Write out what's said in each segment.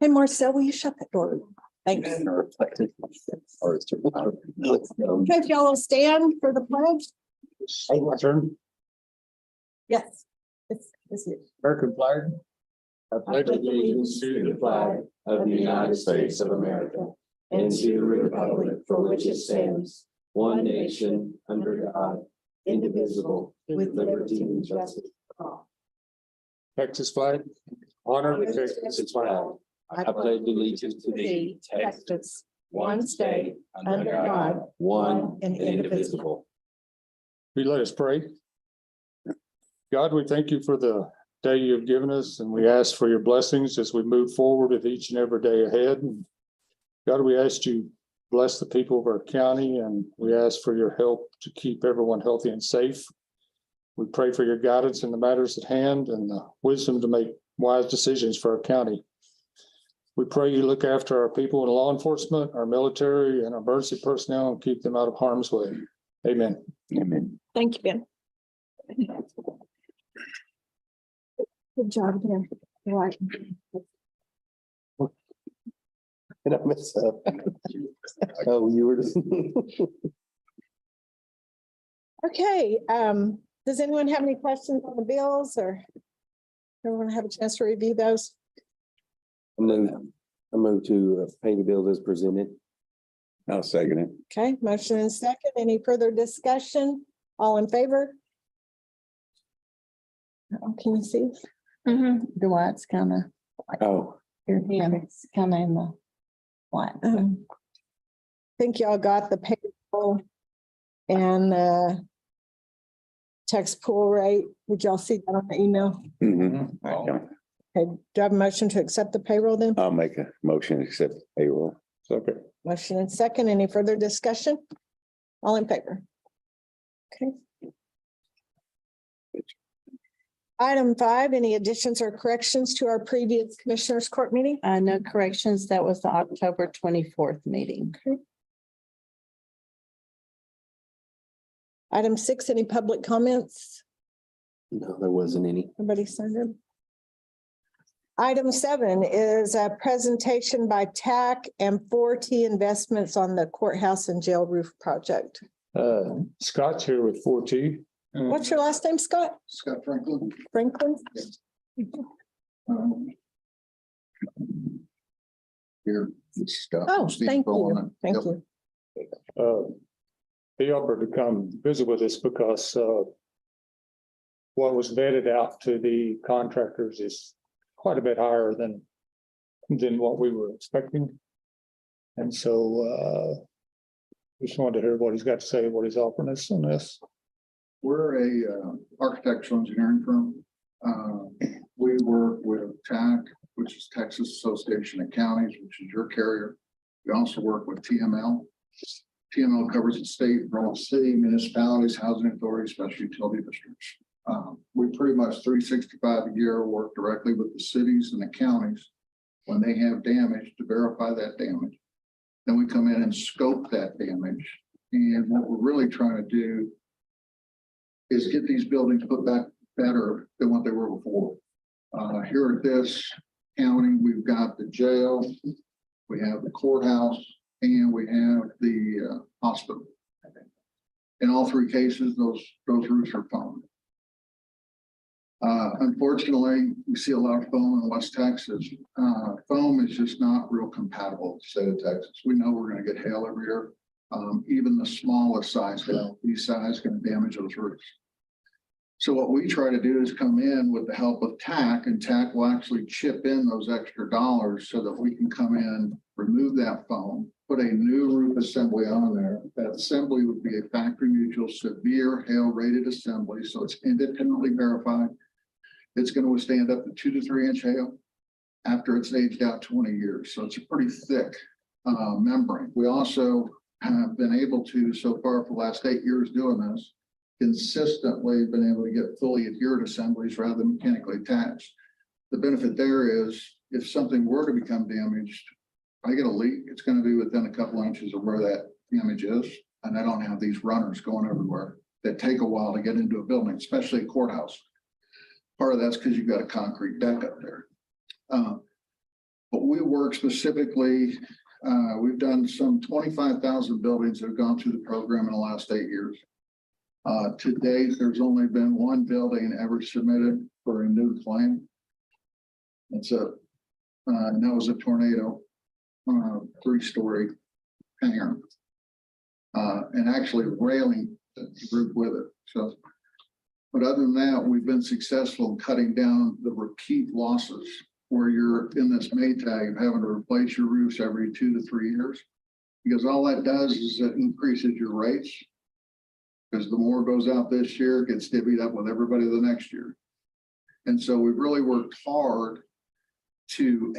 Hey, Marcel, will you shut that door? Thanks. Okay, if y'all will stand for the pledge. My turn. Yes. It's you. American flag. I pledge allegiance to the flag of the United States of America and to the republic for which it stands, one nation, under God, indivisible, with liberty and justice for all. Texas flag. Honor the Texas flag. I pledge allegiance to thee, Texas, one state, under God, one and indivisible. We let us pray. God, we thank you for the day you have given us, and we ask for your blessings as we move forward with each and every day ahead. And God, we ask you bless the people of our county, and we ask for your help to keep everyone healthy and safe. We pray for your guidance in the matters at hand and the wisdom to make wise decisions for our county. We pray you look after our people in law enforcement, our military, and our emergency personnel and keep them out of harm's way. Amen. Amen. Thank you, Ben. Good job, Ben. Right. Did I mess up? Oh, you were just. Okay, does anyone have any questions on the bills or everyone have a chance to review those? I move to pay the bills as presented. I'll second it. Okay, motion and second. Any further discussion? All in favor? Oh, can you see? Dwight's kind of, Oh, your hand is kind of in the black. Think y'all got the payroll and text pool rate. Would y'all see that on the email? okay. Okay, do I have a motion to accept the payroll then? I'll make a motion to accept payroll. Okay. Motion and second. Any further discussion? All in favor? Okay. Item 5, any additions or corrections to our previous commissioners court meeting? No corrections. That was the October 24th meeting. Item 6, any public comments? No, there wasn't any. Everybody signed in? Item 7 is a presentation by TAC and 4T Investments on the courthouse and jail roof project. Scott's here with 4T. What's your last name, Scott? Scott Franklin. Franklin? Here, this stuff. Oh, thank you. Thank you. He offered to come visit with us because what was vetted out to the contractors is quite a bit higher than what we were expecting. And so just wanted to hear what he's got to say, what he's offering us on this. We're a architectural engineering firm. We work with TAC, which is Texas Association of Counties, which is your carrier. We also work with TML. TML covers the state, rural city, municipalities, housing authorities, special utility districts. We pretty much 365 a year work directly with the cities and the counties when they have damage to verify that damage. Then we come in and scope that damage. And what we're really trying to do is get these buildings put back better than what they were before. Here at this county, we've got the jail, we have the courthouse, and we have the hospital. In all 3 cases, those roofs are foam. Unfortunately, we see a lot of foam in West Texas. Foam is just not real compatible with the state of Texas. We know we're going to get hail every year. Even the smallest size hail, these size, can damage those roofs. So what we try to do is come in with the help of TAC, and TAC will actually chip in those extra dollars so that we can come in, remove that foam, put a new roof assembly on there. That assembly would be a factory mutual severe hail rated assembly. So it's independently verified. It's going to withstand up to 2 to 3 inch hail after it's aged out 20 years. So it's a pretty thick membrane. We also have been able to, so far for the last 8 years doing this, consistently been able to get fully adhered assemblies rather than mechanically attached. The benefit there is if something were to become damaged, I get a leak, it's going to be within a couple inches of where that damage is. And I don't have these runners going everywhere that take a while to get into a building, especially a courthouse. Part of that's because you've got a concrete deck up there. But we work specifically, we've done some 25,000 buildings that have gone through the program in the last 8 years. To date, there's only been one building ever submitted for a new claim. And that was a tornado, 3-story hangar. And actually railing the group with it. So, but other than that, we've been successful in cutting down the repeat losses where you're in this Maytag of having to replace your roofs every 2 to 3 years. Because all that does is it increases your rates. Because the more goes out this year, it gets divvied up with everybody the next year. And so we've really worked hard to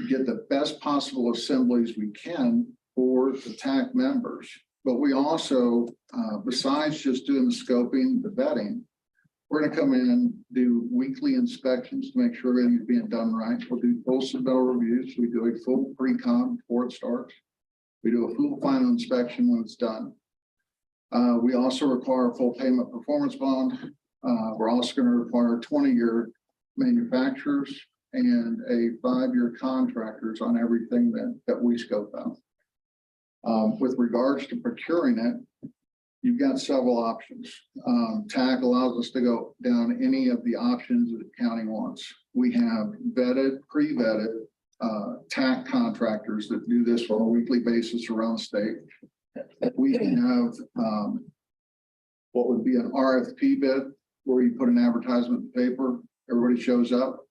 get the best possible assemblies we can for the TAC members. But we also, besides just doing the scoping, the vetting, we're going to come in and do weekly inspections to make sure everything's being done right. We'll do full submittal reviews. We do a full pre-con before it starts. We do a full final inspection when it's done. We also require a full payment performance bond. We're also going to require 20-year manufacturers and a 5-year contractors on everything that we scope out. With regards to procuring it, you've got several options. TAC allows us to go down any of the options that the county wants. We have vetted, pre-vetted TAC contractors that do this on a weekly basis around the state. We have what would be an RFP bid, where you put an advertisement in the paper, everybody shows up.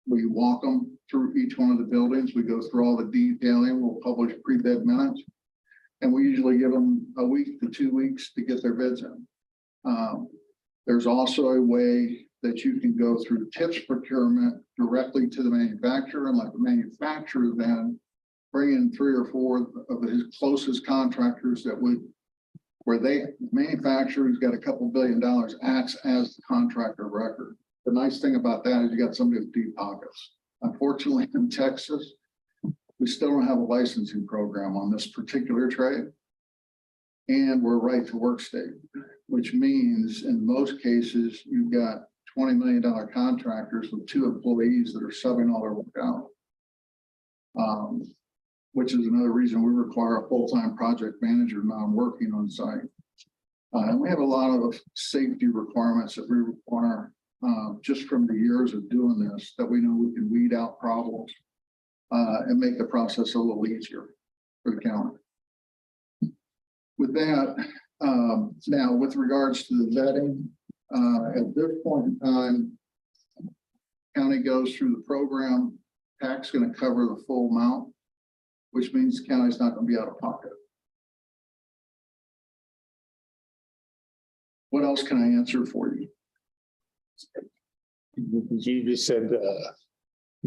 We walk them through each one of the buildings. We go through all the detailing. We'll publish pre-bid minutes. And we usually give them a week to 2 weeks to get their bids in. There's also a way that you can go through tips procurement directly to the manufacturer, and let the manufacturer then bring in 3 or 4 of his closest contractors that would, where the manufacturer who's got a couple $2 billion acts as the contractor of record. The nice thing about that is you got somebody with deep pockets. Unfortunately, in Texas, we still don't have a licensing program on this particular trade. And we're a right to work state, which means in most cases, you've got $20 million contractors with 2 employees that are subbing all their work out. Which is another reason we require a full-time project manager non-working on site. And we have a lot of safety requirements that we require just from the years of doing this, that we know we can weed out problems and make the process a little easier for the county. With that, now with regards to the vetting, at this point in time, county goes through the program, TAC's going to cover the full amount, which means the county's not going to be out of pocket. What else can I answer for you? You just said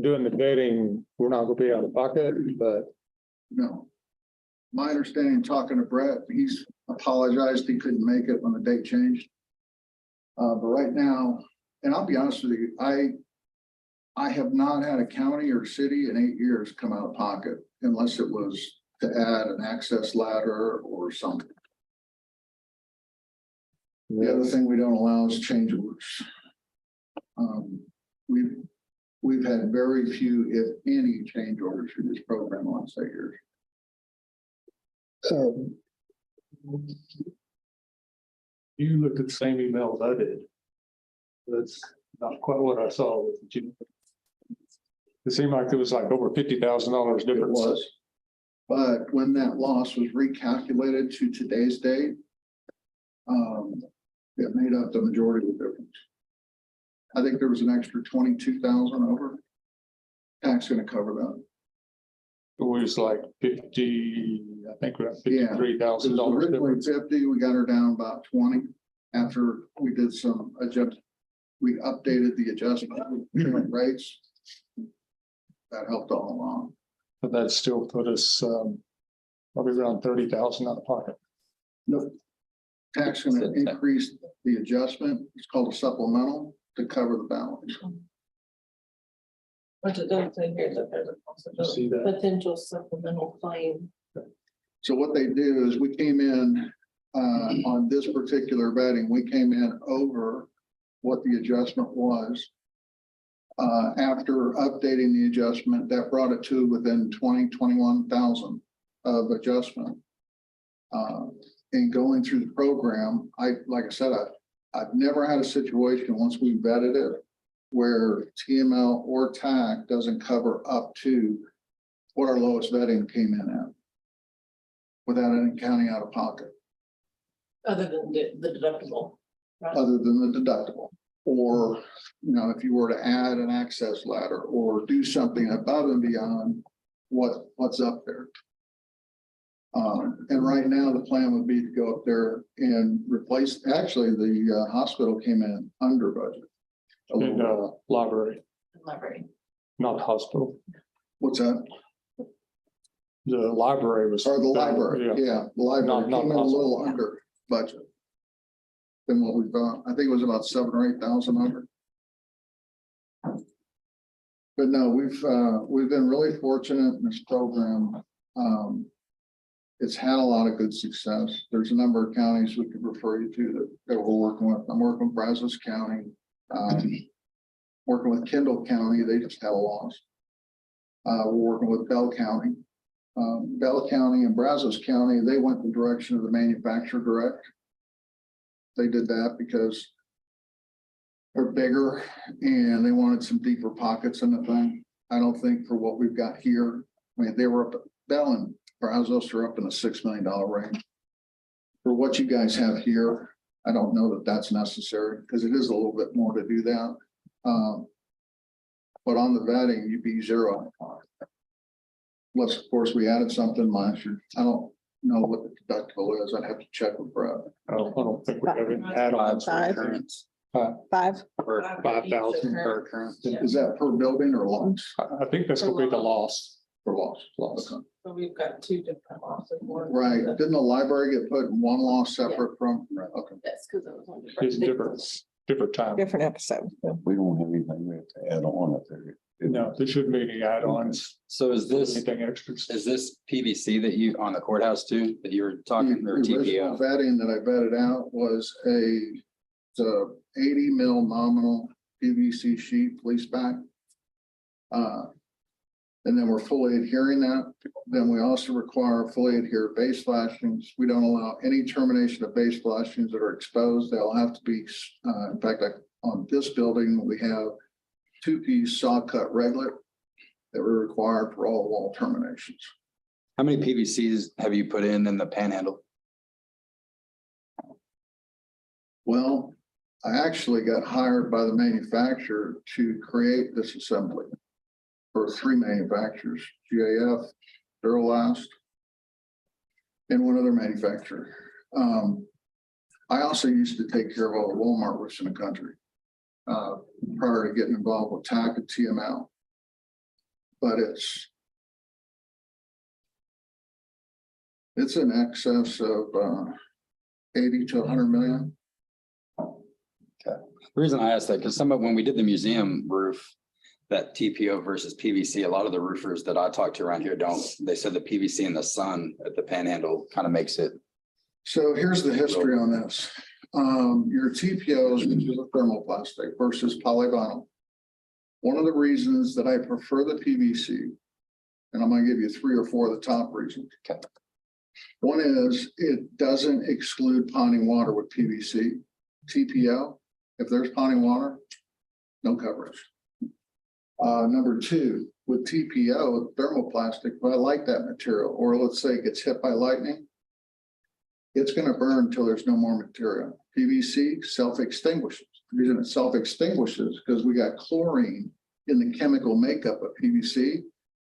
doing the vetting, we're not going to be out of pocket, but No. My understanding, talking to Brett, he's apologized he couldn't make it when the date changed. But right now, and I'll be honest with you, I have not had a county or city in 8 years come out of pocket unless it was to add an access ladder or something. The other thing we don't allow is change orders. We've had very few, if any, change orders for this program in the last 8 years. you looked at the same emails I did. That's not quite what I saw with you. It seemed like it was like over $50,000 It difference. was. But when that loss was recalculated to today's date, it made up the majority of the difference. I think there was an extra 22,000 over. TAC's going to cover that. It was like 50, I think we're at Yeah. $53,000 Originally difference. 50, we got her down about 20 after we did some adjust. We updated the adjustment rates. That helped all along. But that still put us probably around 30,000 out of pocket. Nope. TAC's going to increase the adjustment. It's called a supplemental to cover the balance. But it does say here that there's a See that? potential supplemental claim. So what they do is we came in on this particular vetting, we came in over what the adjustment was. After updating the adjustment, that brought it to within 21,000 of adjustment. And going through the program, like I said, I've never had a situation once we vetted it where TML or TAC doesn't cover up to what our lowest vetting came in at without any county out of pocket, Other than the deductible. Right. other than the deductible. Or, you know, if you were to add an access ladder or do something above and beyond what's up there. And right now, the plan would be to go up there and replace, actually, the hospital came in under budget. A little In bit. library, Library. not the hospital. What's that? The library was. Or the library, Yeah, yeah, the library Not came in a little hospital. under budget. Than what we've done. I think it was about 7,000 or 8,000 under. But no, we've been really fortunate in this program. It's had a lot of good success. There's a number of counties we could refer you to that we're working with. I'm working with Brazos County. Working with Kendall County, they just had a loss. We're working with Bell County. Bell County and Brazos County, they went the direction of the manufacturer direct. They did that because they're bigger and they wanted some deeper pockets in the thing. I don't think for what we've got here, I mean, they were up, Bell and Brazos are up in the $6 million range. For what you guys have here, I don't know that that's necessary because it is a little bit more to do that. But on the vetting, you'd be zero. Unless, of course, we added something last year. I don't know what the deductible is. I'd have to check with Brad. I don't think we have any add-ons. Five. Five. 5,000 per current. Is that per building or loss? I think that's gonna be the loss. For loss. Loss. Okay. So we've got two different losses. Right. Didn't the library get put in one loss separate from? Okay. That's because it was on It's different time. Different episode. We don't have anything we have to add on up there. No, there shouldn't be any add-ons, So is this, anything extras. is this PVC that you, on the courtback too, that you were talking, The or original TPO? vetting that I vetted out was it's a 80 mil nominal PVC sheet police back. And then we're fully adhering that. Then we also require fully adhered base flashings. We don't allow any termination of base flashings that are exposed. They'll have to be, in fact, on this building, we have 2-piece saw cut reglet that were required for all wall terminations. How many PVCs have you put in the panhandle? Well, I actually got hired by the manufacturer to create this assembly for 3 manufacturers, GAF, Duralast, and one other manufacturer. I also used to take care of all the Walmart roofs in the country prior to getting involved with TAC and TML. But it's in excess of 80 to 100 million. The reason I asked that, because when we did the museum roof, that TPO versus PVC, a lot of the roofers that I talked to around here they said the PVC in the sun at the panhandle kind of makes it. So here's the history on this. Your TPOs, which is a thermoplastic versus polyvinyl. One of the reasons that I prefer the PVC, and I'm going to give you 3 or 4 of the top reasons. Okay. One is it doesn't exclude ponding water with PVC. TPO, if there's ponding water, no coverage. Number 2, with TPO, thermoplastic, but I like that material, or let's say it gets hit by lightning, it's going to burn until there's no more material. PVC self-extinguishes. The reason it self-extinguishes because we got chlorine in the chemical makeup of PVC.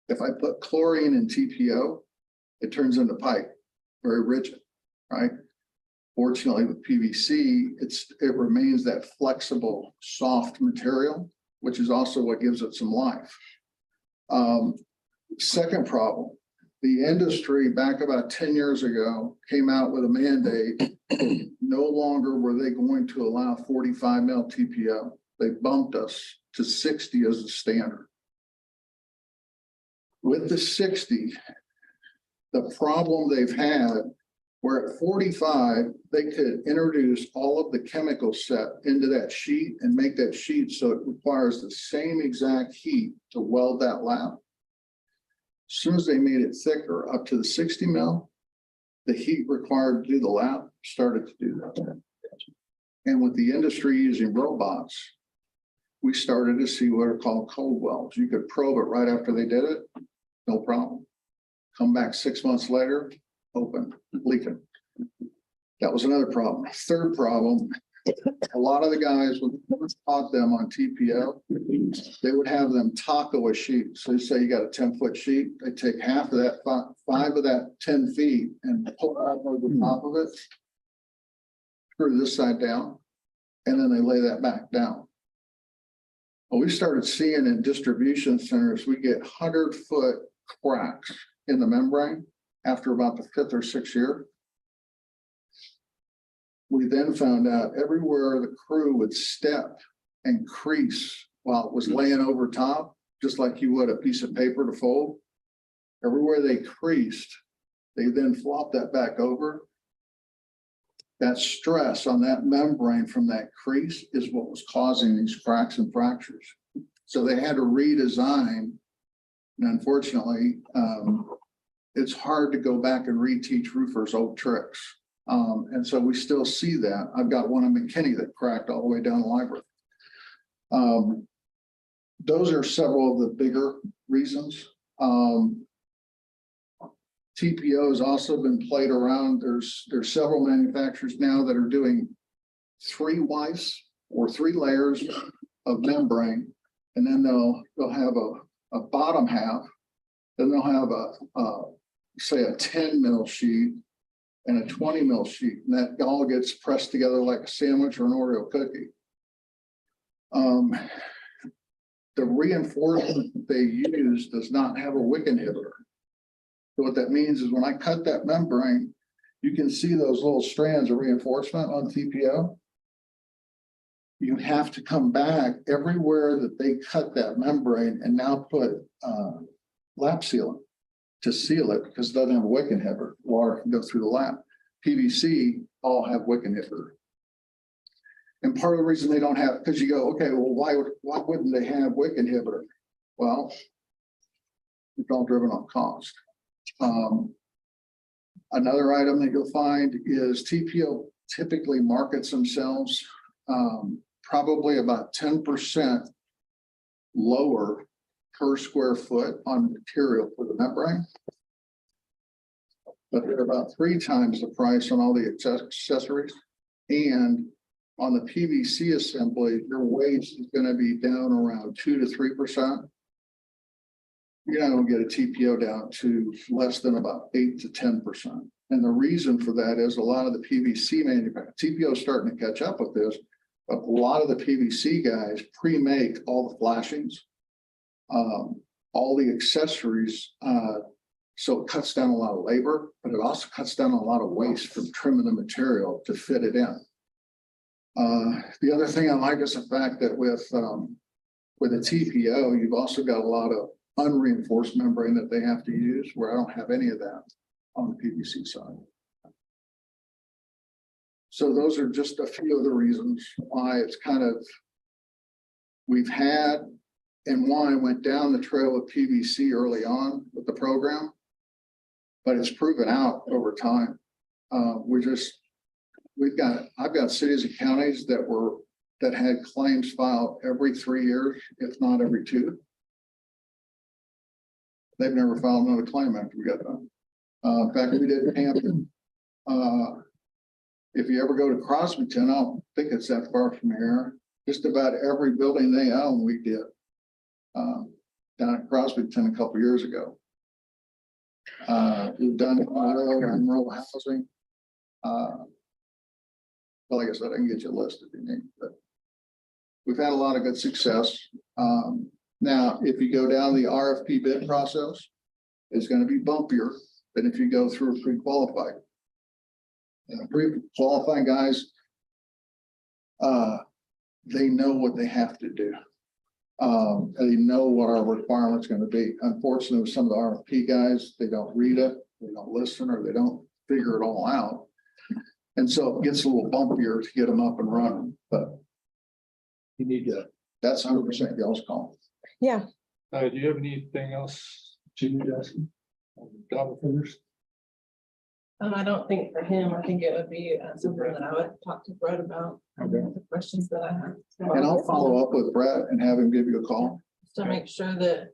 If I put chlorine in TPO, it turns into pipe, very rigid, right? Fortunately, with PVC, it remains that flexible, soft material, which is also what gives it some life. Second problem, the industry back about 10 years ago came out with a mandate. No longer were they going to allow 45 mil TPO. They bumped us to 60 as the standard. With the 60, the problem they've had Where at 45, they could introduce all of the chemical set into that sheet and make that sheet so it requires the same exact heat to weld that lap. As soon as they made it thicker up to the 60 mil, the heat required to do the lap started to do that. And with the industry using robots, we started to see what are called cold welds. You could probe it right after they did it, no problem. Come back 6 months later, open, leaking. That was another problem. Third problem, a lot of the guys, when we taught them on TPO, they would have them taco a sheet. So say you got a 10-foot sheet, they take half of that, five of that 10 feet and pull it out over the top of it, screw this side down, and then they lay that back down. Well, we started seeing in distribution centers, we get 100-foot cracks in the membrane after about the 5th or 6th year. We then found out everywhere the crew would step and crease while it was laying over top, just like you would a piece of paper to fold. Everywhere they creased, they then flopped that back over. That stress on that membrane from that crease is what was causing these cracks and fractures. So they had to redesign. And unfortunately, it's hard to go back and reteach roofers old tricks. And so we still see that. I've got one in McKinney that cracked all the way down the library. Those are several of the bigger reasons. TPO has also been played around. There's several manufacturers now that are doing 3 wipes or 3 layers of membrane, and then they'll have a bottom half, then they'll have say a 10 mil sheet and a 20 mil sheet, and that all gets pressed together like a sandwich or an Oreo cookie. The reinforcement they use does not have a wick inhibitor. So what that means is when I cut that membrane, you can see those little strands of reinforcement on TPO. You have to come back everywhere that they cut that membrane and now put lap sealant to seal it because it doesn't have a wick inhibitor. Water can go through the lap. PVC all have wick inhibitor. And part of the reason they don't have, because you go, okay, well, why wouldn't they have wick inhibitor? Well, it's all driven on cost. Another item that you'll find is TPO typically markets themselves probably about 10% lower per square foot on material for the membrane. But they're about 3 times the price on all the accessories. And on the PVC assembly, your waste is going to be down around 2 to 3%. You're not going to get a TPO down to less than about 8 to 10%. And the reason for that is a lot of the PVC manufacturers, TPO is starting to catch up with this, but a lot of the PVC guys pre-make all the flashings, all the accessories. So it cuts down a lot of labor, but it also cuts down a lot of waste from trimming the material to fit it in. The other thing I like is the fact that with a TPO, you've also got a lot of unreinforced membrane that they have to use, where I don't have any of that on the PVC side. So those are just a few of the reasons why it's kind of, we've had, and why I went down the trail of PVC early on with the program, but it's proven out over time. I've got cities and counties that had claims filed every 3 years, if not every 2. They've never filed another claim after we got done. In fact, we did Hampton. If you ever go to Crosbyton, I don't think it's that far from here. Just about every building they own, we did. Down at Crosbyton a couple of years ago. We've done it in rural housing. Well, like I said, I can get you a list if you need, but we've had a lot of good success. Now, if you go down the RFP bid process, it's going to be bumpier than if you go through a pre-qualified. And pre-qualifying guys, they know what they have to do. They know what our requirement's going to be. Unfortunately, with some of the RFP guys, they don't read it, they don't listen, or they don't figure it all out. And so it gets a little bumpier to get them up and running, but You need to, that's 100% y'all's call. Yeah, do you have anything else that you need to ask? Dollar figures? I don't think for him, I think it would be something that I would talk to Brett about. Okay. The questions that I have. And I'll follow up with Brett and have him give you a call. To make sure that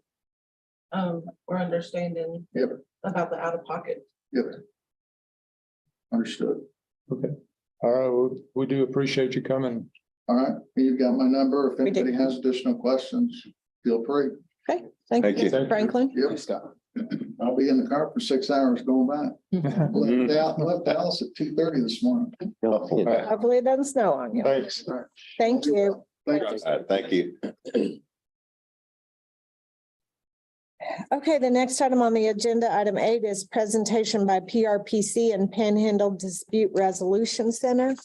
we're understanding Yep. about the out of pocket. Yep. Understood. Okay. All right, well, we do appreciate you coming. All right, you've got my number. If We do. anybody has additional questions, feel free. okay, thank Thank you, you. Mr. Franklin. Yep. I'll be in the car for 6 hours going back. Left Dallas at 2:30 this morning. Hopefully it doesn't snow on you. Thanks. Thank you. Thank you. All right, thank you. Okay, the next item on the agenda, item 8, is presentation by PRPC and Panhandle Dispute Resolution Center.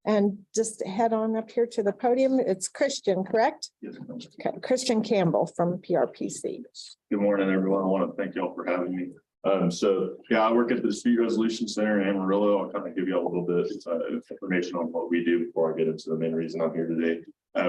And just head on up here to the podium. It's Christian, correct? Yes. Okay, Christian Campbell from PRPC. Good morning, everyone. I want to thank y'all for having me. I work at the Dispute Resolution Center in Amarillo. I'll kind of give you a little bit of information on what we do before I get into the main reason I'm here today.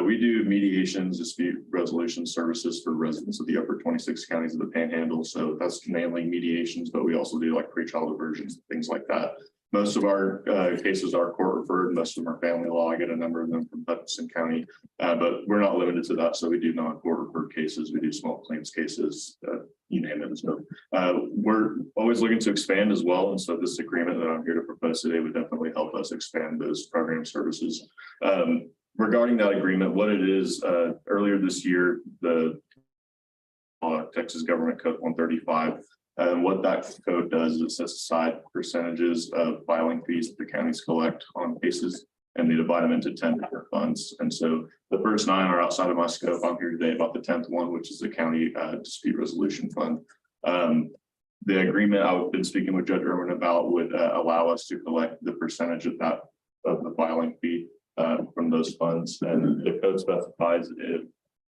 We do mediations, dispute resolution services for residents of the upper 26 counties of the Panhandle. So that's mainly mediations, but we also do like pretrial diversions, things like that. Most of our cases are court referred, most of them are family law. I get a number of them from Hudson County, but we're not limited to that. So we do non-court referred cases. We do small claims cases, you name it. So we're always looking to expand as well. And so this agreement that I'm here to propose today would definitely help us expand those program services. Regarding that agreement, what it is, earlier this year, the Texas Government Code 135. And what that code does is it sets aside percentages of filing fees that the counties collect on cases, and they divide them into 10 different funds. And so the first 9 are outside of my scope. I'm here today about the 10th one, which is the county dispute resolution fund. The agreement I've been speaking with Judge Irwin about would allow us to collect the percentage of that of the filing fee from those funds. And the code specifies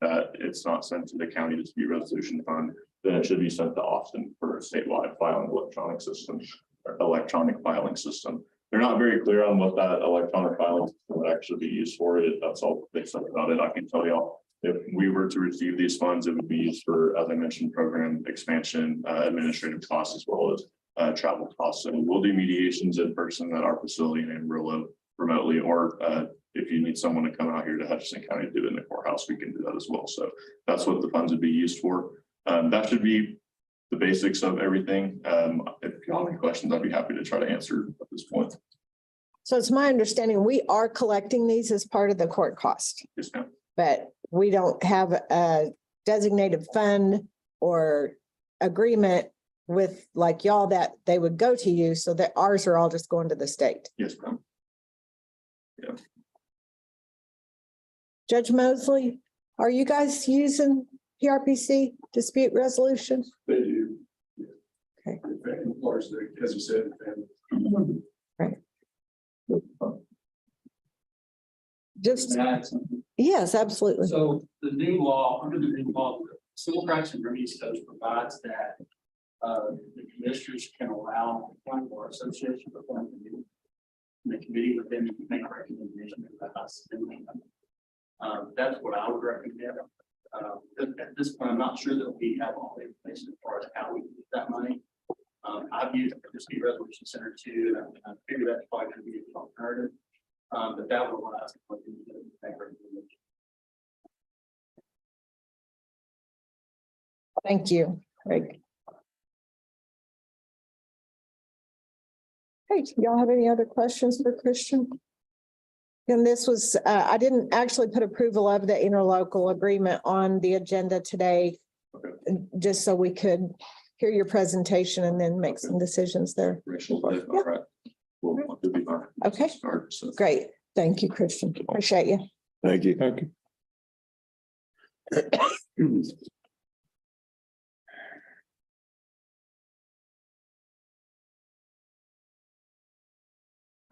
that it's not sent to the county dispute resolution fund, then it should be sent to Austin for a statewide filing electronic system or electronic filing system. They're not very clear on what that electronic filing system would actually be used for. That's all they said about it. I can tell y'all, if we were to receive these funds, it would be used for, as I mentioned, program expansion, administrative costs, as well as travel costs. And we'll do mediations in person at our facility in Amarillo remotely, or if you need someone to come out here to Hutchinson County to do it in the courthouse, we can do that as well. So that's what the funds would be used for. That should be the basics of everything. If you have any questions, I'd be happy to try to answer at this point. So it's my understanding we are collecting these as part of the court cost, Yes, ma'am. but we don't have a designated fund or agreement with like y'all that they would go to you, so that ours are all just going to the state. Yes, ma'am. Judge Mosley, are you guys using PRPC dispute resolution? They do. Okay. Largely, as you said. Right. Just, Add something. yes, absolutely. So the new law, under the new law, the Civil Rights and Remedies Code provides that the commissioners can allow one bar association to form a committee. And the committee would then make a recommendation to us. That's what I would recommend. At this point, I'm not sure that we have all the information as far as how we use that money. I've used the Dispute Resolution Center too, and I figured that's probably going to be an alternative. But that would allow us to look into the bank recommendation. Thank you, Craig. Hey, do y'all have any other questions for Christian? And this was, I didn't actually put approval of the interlocal agreement on the agenda today, just so we could hear your presentation and then make some decisions there. All right. We'll be fine. Okay. Start, so. Great. Thank you, Christian. Appreciate you. Thank you. Thank you.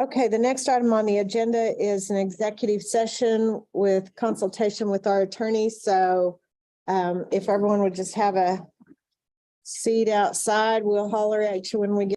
Okay, the next item on the agenda is an executive session with consultation with our attorney. So if everyone would just have a seat outside, we'll holler at you when we get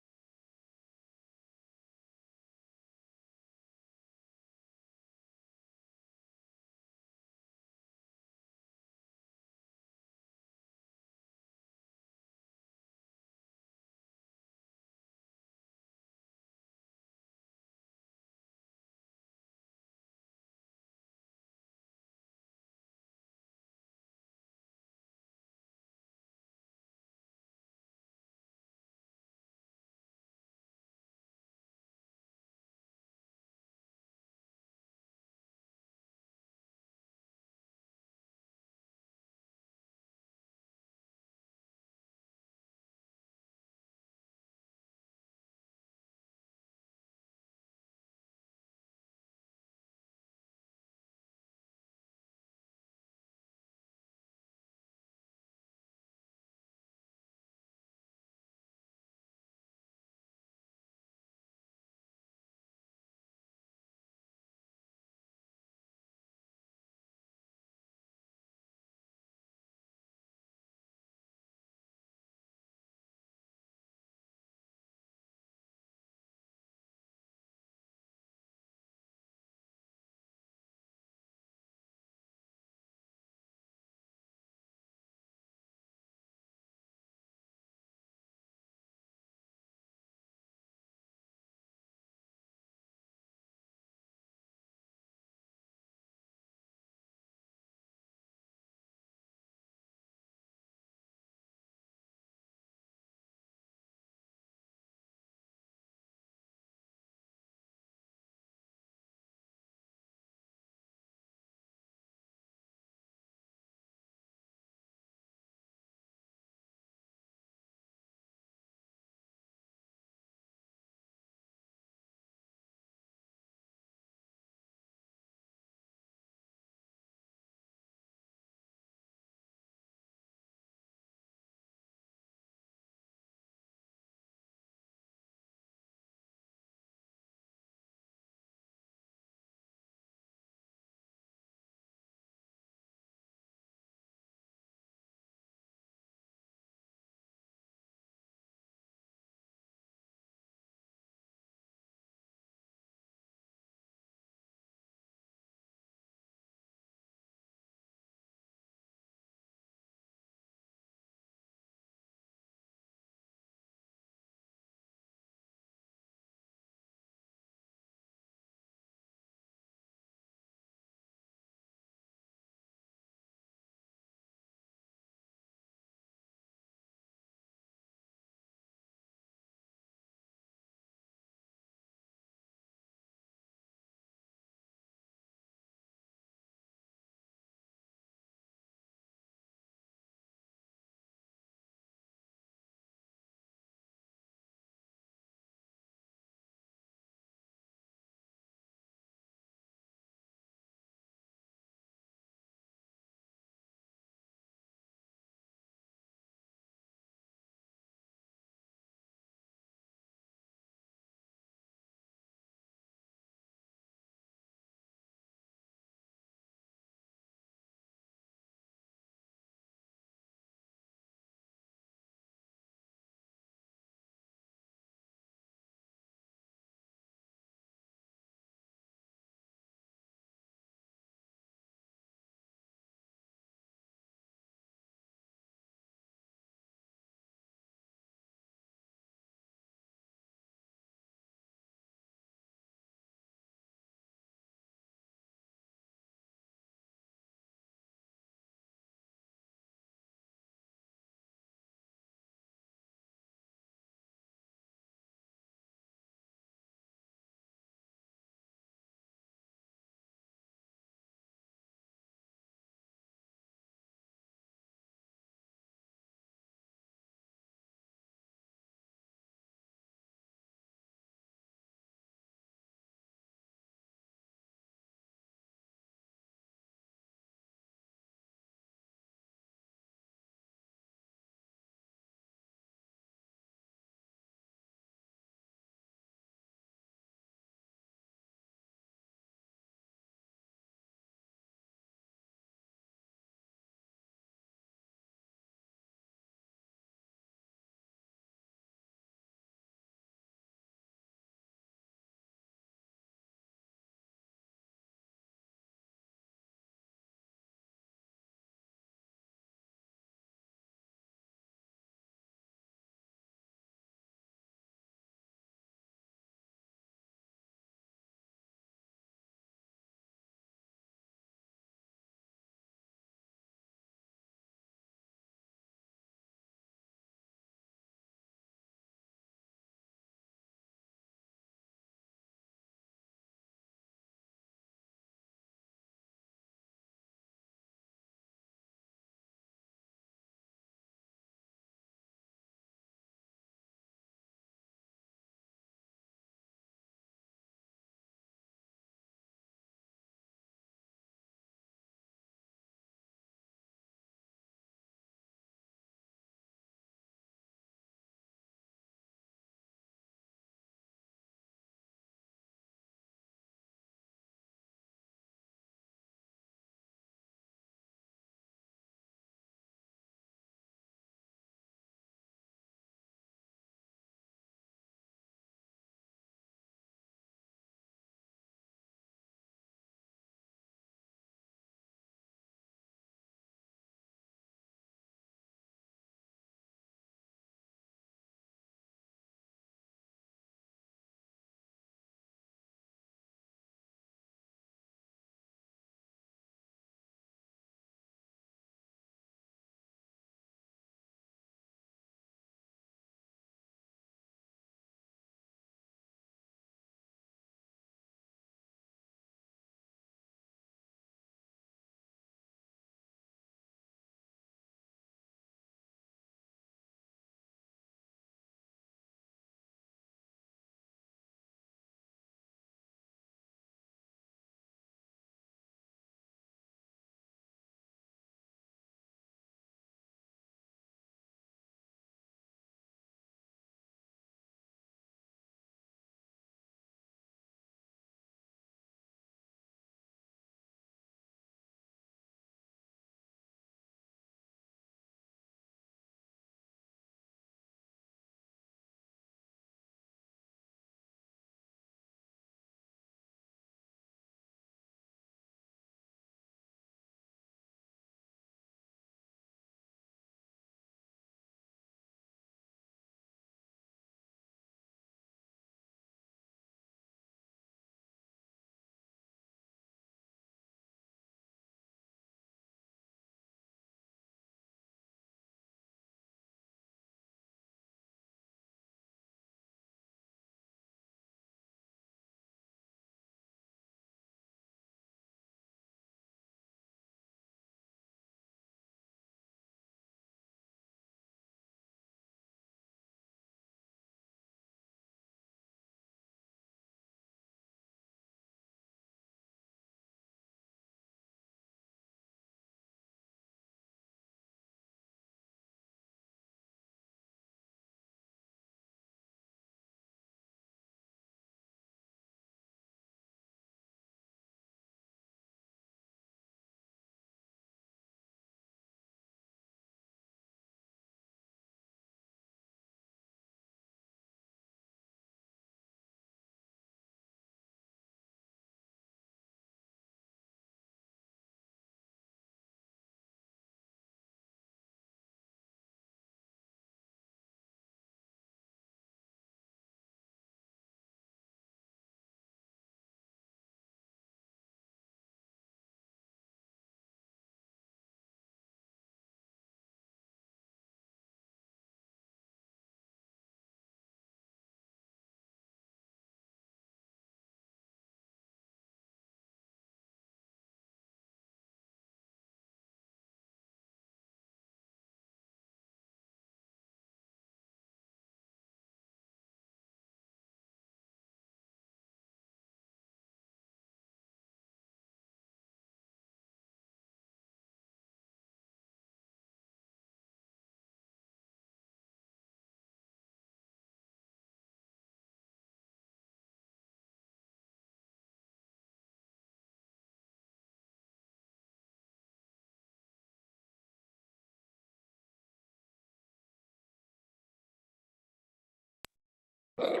My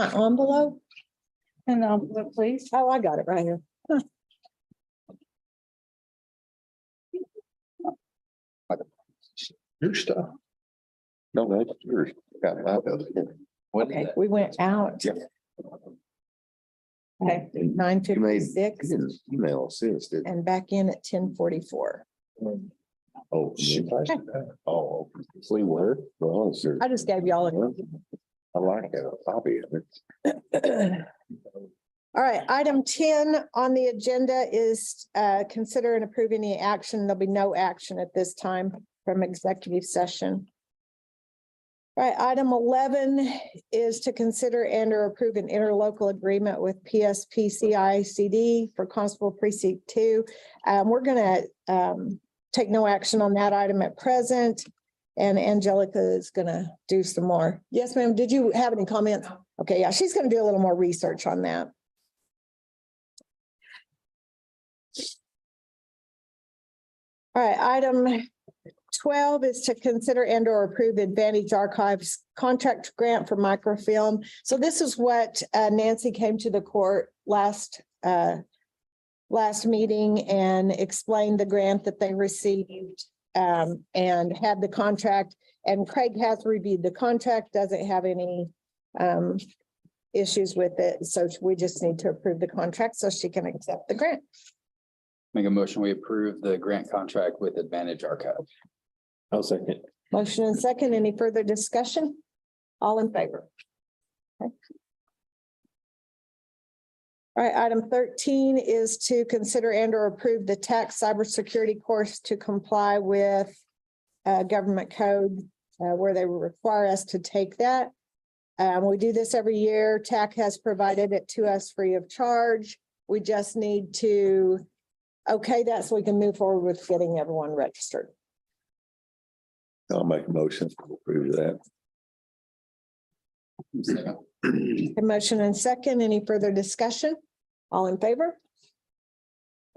envelope? And please. Oh, I got it right here. Your stuff. No, that's yours. Got my bill here. When did Okay, that- we went out. Yeah. Okay, 9:56 Email assist, did. and back in at 10:44. Oh, shoot. Oh, we were, well, sir. I just gave y'all a. I like a copy of it. All right, item 10 on the agenda is consider and approve any action. There'll be no action at this time from executive session. All right, item 11 is to consider and or approve an interlocal agreement with PSPCI-CD for Constable Precinct 2. We're gonna take no action on that item at present. And Angelica is gonna do some more. Yes, ma'am. Did you have any comments? Okay, yeah, she's gonna do a little more research on that. All right, item 12 is to consider and or approve Advantage Archives contract grant for microfilm. So this is what Nancy came to the court last meeting and explained the grant that they received and had the contract. And Craig has reviewed the contract, doesn't have any issues with it. So we just need to approve the contract so she can accept the grant. Make a motion, we approve the grant contract with Advantage Archive. I'll second. Motion and second. Any further discussion? All in favor? Okay. All right, item 13 is to consider and or approve the tax cybersecurity course to comply with government code where they require us to take that. We do this every year. TAC has provided it to us free of charge. We just need to okay that so we can move forward with getting everyone registered. I'll make a motion to approve that. A motion and second. Any further discussion? All in favor?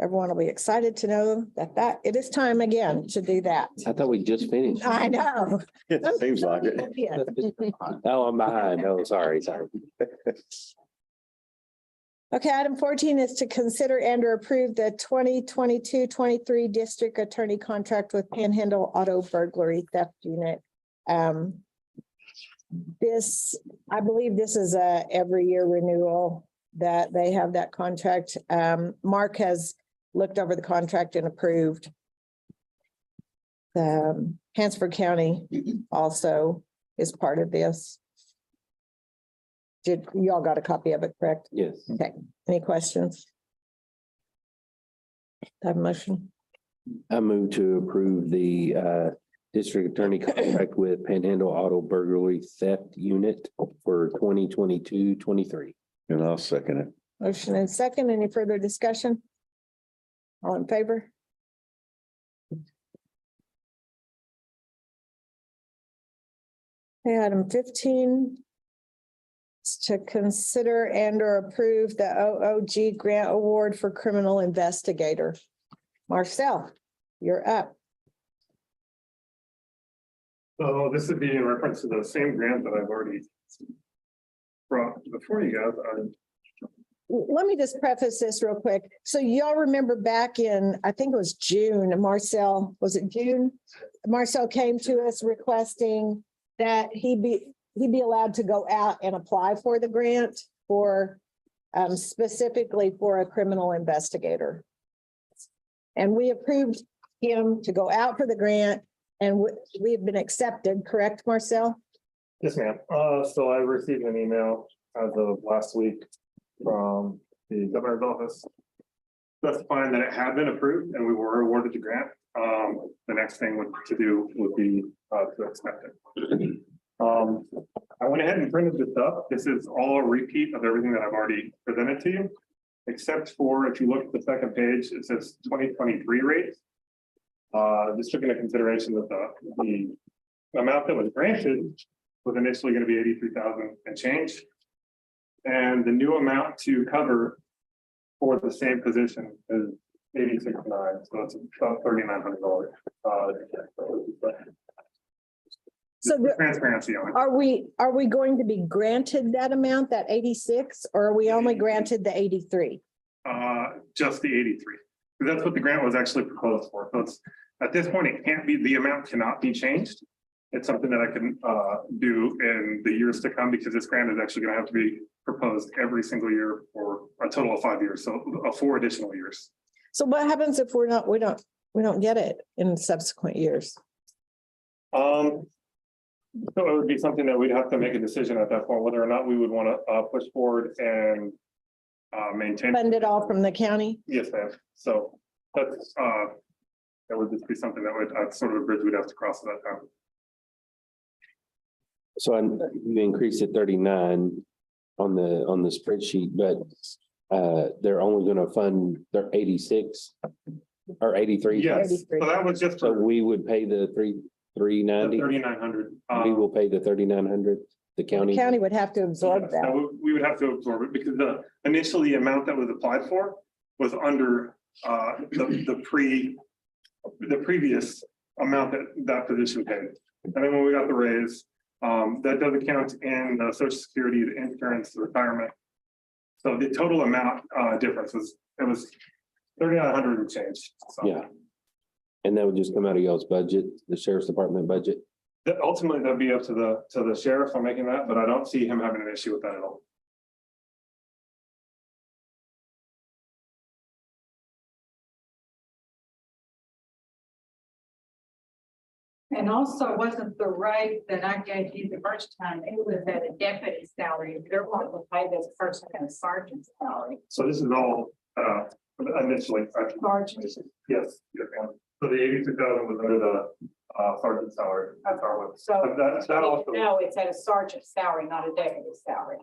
Everyone will be excited to know that it is time again to do that. I thought we just finished. I know. It seems like it. Yeah. Oh, I'm behind. Oh, sorry. Okay, item 14 is to consider and or approve the 2022-23 district attorney contract with Panhandle Auto Burglary Theft Unit. This, I believe this is a every year renewal that they have that contract. Mark has looked over the contract and approved. Hansford County also is part of this. Did you all got a copy of it, correct? Yes. Okay, any questions? Have a motion? I move to approve the district attorney contract with Panhandle Auto Burglary Theft Unit for 2022-23. And I'll second it. Motion and second. Any further discussion? All in favor? Okay, item 15 is to consider and or approve the OOG grant award for criminal investigator. Marcel, you're up. So this would be in reference to the same grant that I've already brought before you guys. Let me just preface this real quick. So y'all remember back in, I think it was June, Marcel, was it June? Marcel came to us requesting that he be allowed to go out and apply for the grant for specifically for a criminal investigator. And we approved him to go out for the grant and we have been accepted, correct, Marcel? Yes, ma'am. So I received an email as of last week from the governor's office specifying that it had been approved and we were awarded the grant. The next thing to do would be to accept it. I went ahead and printed this up. This is all a repeat of everything that I've already presented to you, except for if you look at the second page, it says 2023 rates. This took into consideration that the amount that was granted was initially going to be 83,000 and change. And the new amount to cover for the same position is 86.9, so it's about $3,900. So Just for transparency on it. are we going to be granted that amount, that 86, or are we only granted the 83? Just the 83. That's what the grant was actually proposed for. So it's, at this point, it can't be, the amount cannot be changed. It's something that I can do in the years to come, because this grant is actually gonna have to be proposed every single year for a total of 5 years, so 4 additional years. So what happens if we don't get it in subsequent years? So it would be something that we'd have to make a decision at that point, whether or not we would want to push forward and maintain. Fund it all from the county? Yes, ma'am. So that's, that would just be something that would, sort of a bridge we'd have to cross at that time. So you increased it 39 on the spreadsheet, but they're only gonna fund their 86 or 83. Yes, so that was just So for we would pay the 390. 3,900. We will pay the 3,900, the The county. county would have to absorb Yes, that. we would have to absorb it, because the initially amount that was applied for was under the previous amount that position paid. And then when we got the raise, that doesn't count in the social security, the insurance, the retirement. So the total amount difference was, it was 3,900 and change. So Yeah. And that would just come out of y'all's budget, the sheriff's department budget. that ultimately that'd be up to the sheriff on making that, but I don't see him having an issue with that at all. And also wasn't the rate that I gave you the first time, it was at a deputy salary, they're wanting to pay this person at a sergeant's salary. So this is all initially. Sergeant. Yes. Yes, ma'am. So the 82,000 was under the sergeant salary. to start with. So, But that also. no, it's at a sergeant's salary, not a deputy salary.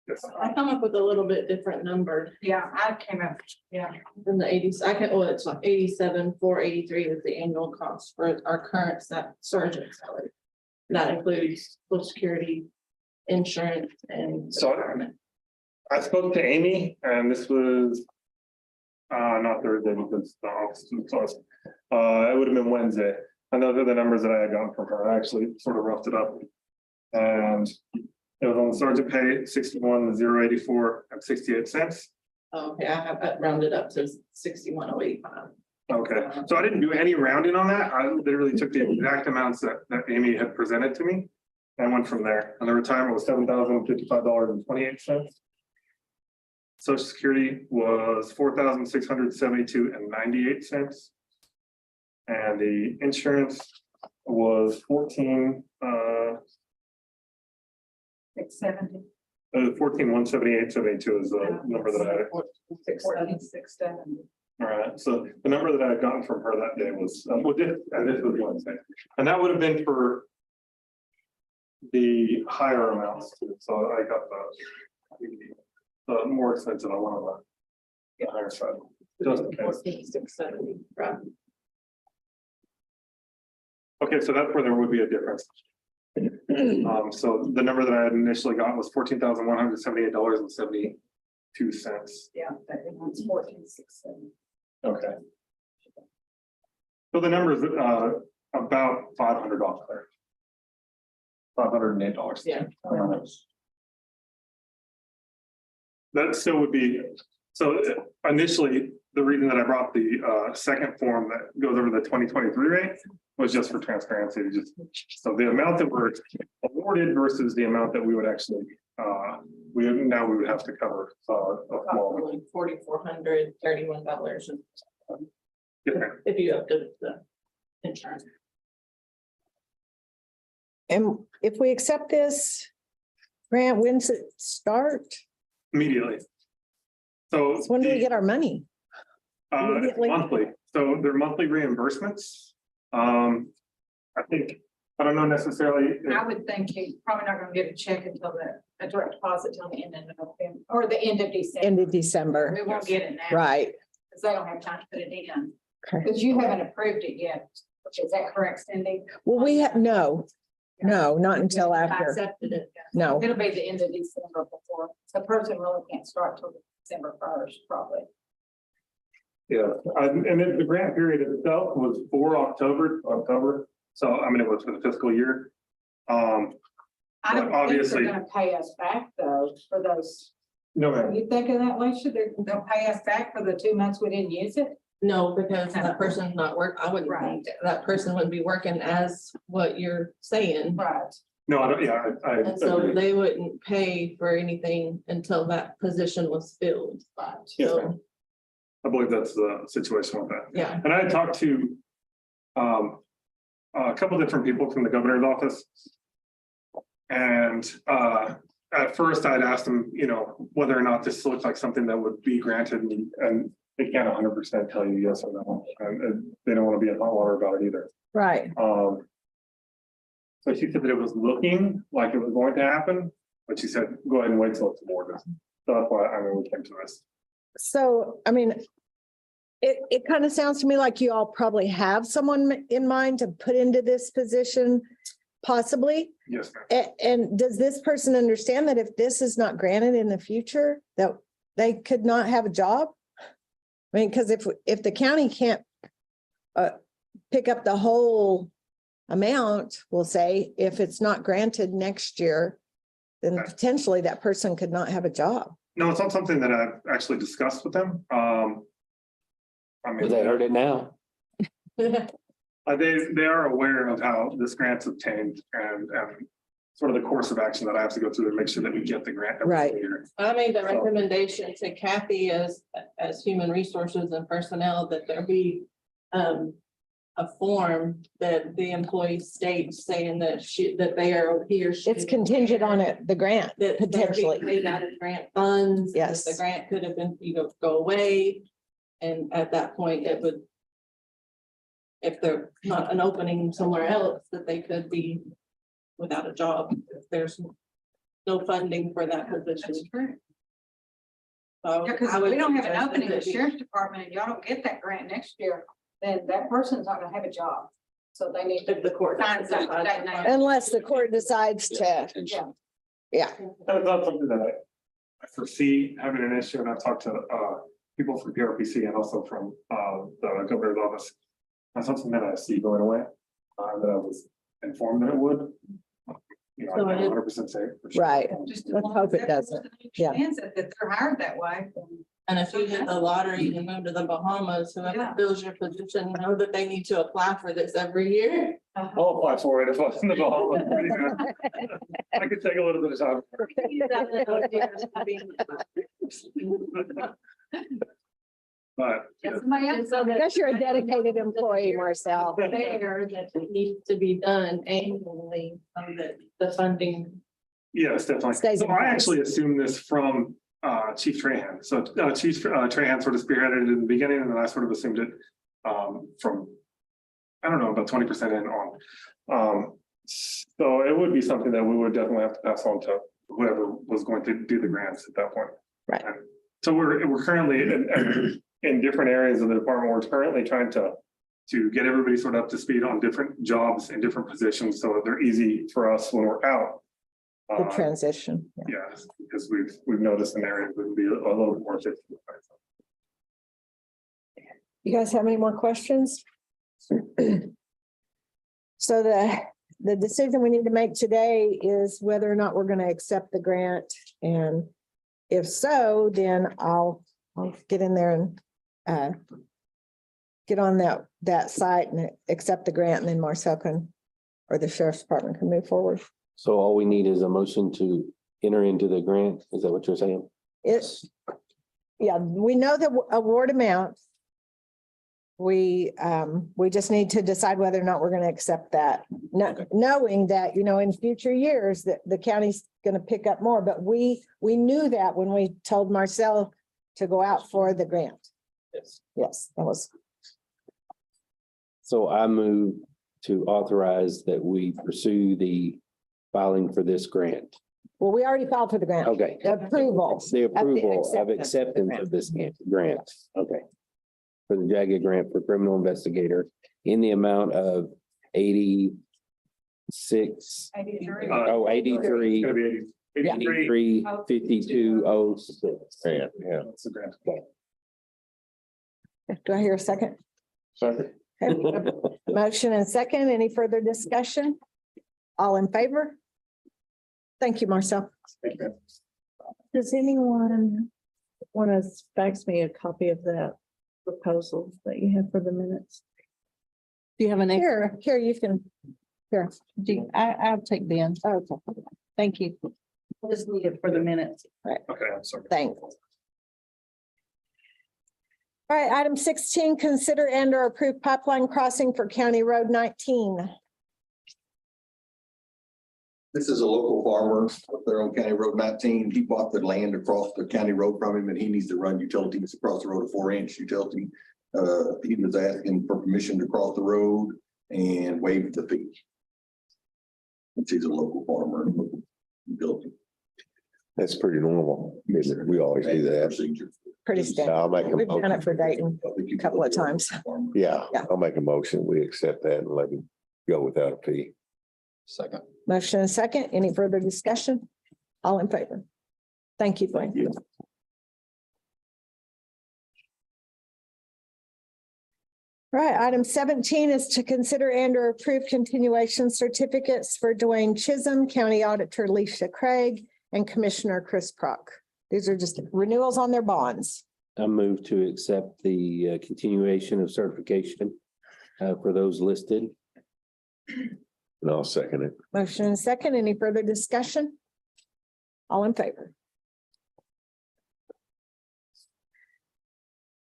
Yes. I come up with a little bit different number Yeah, I came up, yeah. than the 80s. I can, well, it's like 87,483 is the annual cost for our current sergeant salary. That includes social security, insurance, and So- retirement. I spoke to Amy, and this was not Thursday, because the office was closed. It would have been Wednesday. And those are the numbers that I had gotten from her. I actually sort of roughed it up. And it was on the sergeant pay, 61,084 and 68 cents. Okay, I have that rounded up to 61,085. Okay, so I didn't do any rounding on that. I literally took the exact amounts that Amy had presented to me and went from there. And the retirement was $7,055.28. Social Security was $4,672.98. And the insurance was 14,178.72 is the number that I had. 670. All right, so the number that I had gotten from her that day was, this was Wednesday, and that would have been for the higher amounts, too. So I got the more expensive on one of the higher side. Just in case. 14,670, right? Okay, so that's where there would be a difference. So the number that I had initially got was $14,178.72. Yeah, that one's 14,670. Okay. So the number is about $500 there. $508. Yeah. That still would be, so initially, the reason that I brought the second form that goes over the 2023 rate was just for transparency, so the amount that we're awarded versus the amount that we would actually, we would have to cover. Probably $4,431 Different. if you up to the insurance. And if we accept this grant, when's it start? Immediately. So. So when do we get our money? Immediately? Monthly, so they're monthly reimbursements. I think, I don't know necessarily. I would think he's probably not gonna get a check until a direct deposit till the end of November, or the end of December. End of December, We won't get it now. right? Because they don't have time to put it in. Okay. Because you haven't approved it yet. Is that correct, Cindy? Well, we have, no, not until I after, accepted it. no. It'll be the end of December before, the person really can't start till December 1st, probably. Yeah, and then the grant period itself was for October, so I mean, it was for the fiscal year. Um, I don't think Obviously- they're gonna pay us back though for those. no, Are ma'am. you thinking that way? Should they'll pay us back for the 2 months we didn't use it? No, because that person's not I wouldn't, Right. that person wouldn't be working as what you're saying. Right. No, I don't, yeah, I And so agree. they wouldn't pay for anything until that position was filled. Yes, So, ma'am. I believe that's the situation with that. yeah, And I had talked to a couple different people from the governor's office. And at first I'd asked them, whether or not this looks like something that would be granted, and they can't 100% tell you yes or no. And they don't want to be in hot water about it either. Right. So she said that it was looking like it was going to happen, but she said, go ahead and wait till it's awarded. So that's why we came to this. So, I mean, it kind of sounds to me like you all probably have someone in mind to put into this position, possibly. Yes, ma'am. And does this person understand that if this is not granted in the future, that they could not have a job? I mean, because if the county can't pick up the whole amount, we'll say, if it's not granted next year, then potentially that person could not have a job. No, it's not something that I've actually discussed with them. I mean, They heard it now. they are aware of how this grant's obtained and sort of the course of action that I have to go through to make sure that we get the grant. every Right. single year. I made the recommendation to Kathy as human resources and personnel that there be a form that the employee states saying that he or she. It's contingent on it, the grant, That potentially. paid out of grant funds. that Yes. The grant could have been, go away. And at that point, it would. If there's not an opening somewhere else, that they could be without a job, if there's no funding for that position. That's true. So Yeah, because I if would we don't have an suggest opening in the that we- sheriff's department and y'all don't get that grant next year, then that person's not gonna have a job. So they need If the court. Find something that night. Unless the court decides to, Yeah. That's not something that I foresee having an issue, and I've talked to people from PRPC and also from the governor's office. That's not something that I see going away, that I was informed that it would. I So can't it- 100% say for sure. right. Just as Let's long hope as it that doesn't. person Yeah. understands that they're hired that way. then- And if you hit the lottery, you can move to the Bahamas, whoever Yeah. fills your position, know that they need to apply for this every year. I'll apply for it if I was in the Bahamas. I could take a little bit of time. But yeah, Somebody else. And so that- Guess you're a dedicated employee, Marcel. There that it needs to be done annually, so that the funding. yes, definitely. Stays So in I place. actually assumed this from Chief Trahan. So Chief Trahan sort of spearheaded it in the beginning, and then I sort of assumed it from, I don't know, about 20% in on. So it would be something that we would definitely have to pass on to whoever was going to do the grants at that point. Right. And so we're currently in different areas of the department. We're currently trying to get everybody sort of up to speed on different jobs and different positions so that they're easy for us when we're out. The transition. Yeah. Yes, because we've noticed an area that would be a little bit more difficult. You guys have any more questions? So the decision we need to make today is whether or not we're going to accept the grant. And if so, then I'll get in there and get on that site and accept the grant, and then Marcel can, or the sheriff's department can move forward. So all we need is a motion to enter into the grant. Is that what you're saying? Yeah, we know the award amount. We just need to decide whether or not we're going to accept that, knowing that, in future years that the county's going to pick up more, but we knew that when we told Marcel to go out for the grant. Yes, that was, So I move to authorize that we pursue the filing for this grant. well, we already filed for the grant. Okay. The approval. The approval of acceptance acceptance of this grant. Okay. For the JAGA grant for criminal investigator in the amount of 86. 83. Oh, 83. It's gonna be 83. 83,5206. Yeah, that's a grant. Do I hear a second? Sorry. Okay. Motion and second. Any further discussion? All in favor? Thank you, Marcel. Thank you. Does anyone want to fax me a copy of that proposal that you have for the minutes? Do you have an, Here, you can, here. I'll take Ben. Okay, Thank you. I just need it for the minutes. Okay, I'm sorry. thanks. All right, item 16, consider and or approve pipeline crossing for County Road 19. This is a local farmer up there on County Road 19. He bought the land across the county road from him and he needs to run utilities across the road, a 4-inch utility. He was asking for permission to cross the road and waive the fee. Since he's a local farmer and local utility. That's pretty normal. We always do that. Procedure. Pretty standard. I'll make a We've done it motion. for Dayton a couple of times. Yeah, Yeah. I'll make a motion. We accept that and let him go without a fee. Second. Motion and second. Any further discussion? All in favor? Thank you, Blaine. Yeah. Right, item 17 is to consider and or approve continuation certificates for Dwayne Chisholm, County Auditor Leisha Craig, and Commissioner Chris Prock. These are just renewals on their bonds. I move to accept the continuation of certification for those listed. And I'll second it. Motion and second. Any further discussion? All in favor?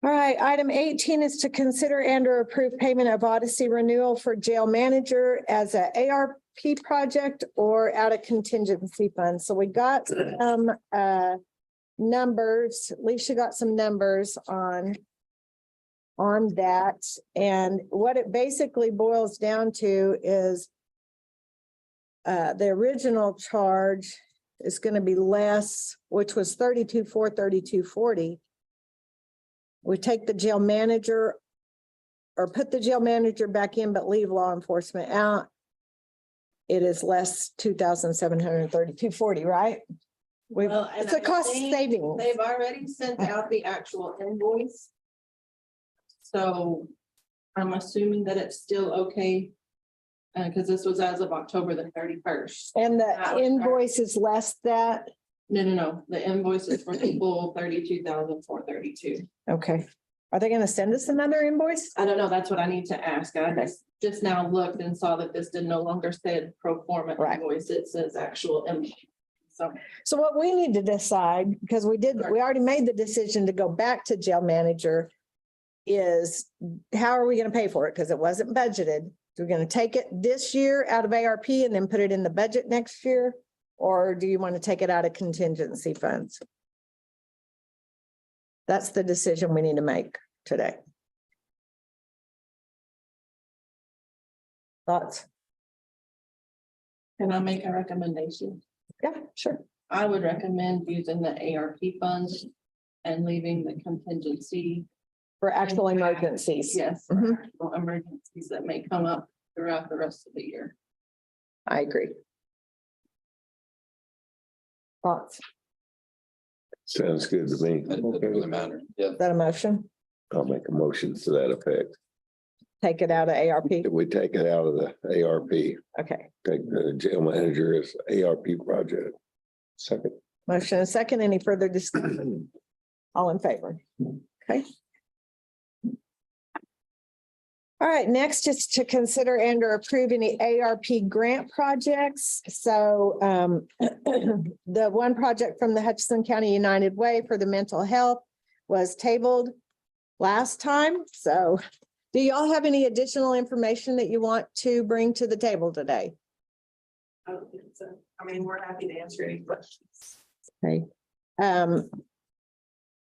All right, item 18 is to consider and or approve payment of Odyssey renewal for jail manager as a ARP project or out of contingency fund. So we got some numbers. Alicia got some numbers on that. And what it basically boils down to is the original charge is going to be less, which was 32,432.40. We take the jail manager or put the jail manager back in, but leave law enforcement out. It is less 2,732.40, right? Well, and It's a I cost think saving. They've already sent out the actual invoice. So I'm assuming that it's still okay. Because this was as of October the 31st. And the invoice is less that, No. The invoice is for the full 32,432. okay. Are they gonna send us another invoice? I don't know. That's what I need to ask. I Okay. just now looked and saw that this did no longer say pro forma Right. invoice. It says actual invoice. So what we need to decide, because we already made the decision to go back to jail manager, is how are we gonna pay for it? Because it wasn't budgeted. We're gonna take it this year out of ARP and then put it in the budget next year? Or do you want to take it out of contingency funds? That's the decision we need to make today. Thoughts? Can I make a recommendation? Yeah, sure. I would recommend using the ARP funds and leaving the contingency. For actual emergencies. Yes, Mhm. for actual emergencies that may come up throughout the rest of the year. I agree. Thoughts? Sounds good to me. It doesn't really matter. Yeah. Is that a motion? I'll make a motion to that effect. Take it out of ARP? If we take it out of the ARP, Okay. take the jail manager as ARP project. Second. Motion and second. Any further discussion? All in favor? Okay. All right, next is to consider and or approve any ARP grant projects. So the one project from the Hutchinson County United Way for the mental health was tabled last time. So do y'all have any additional information that you want to bring to the table today? I don't think so. I mean, we're happy to answer any questions. Okay.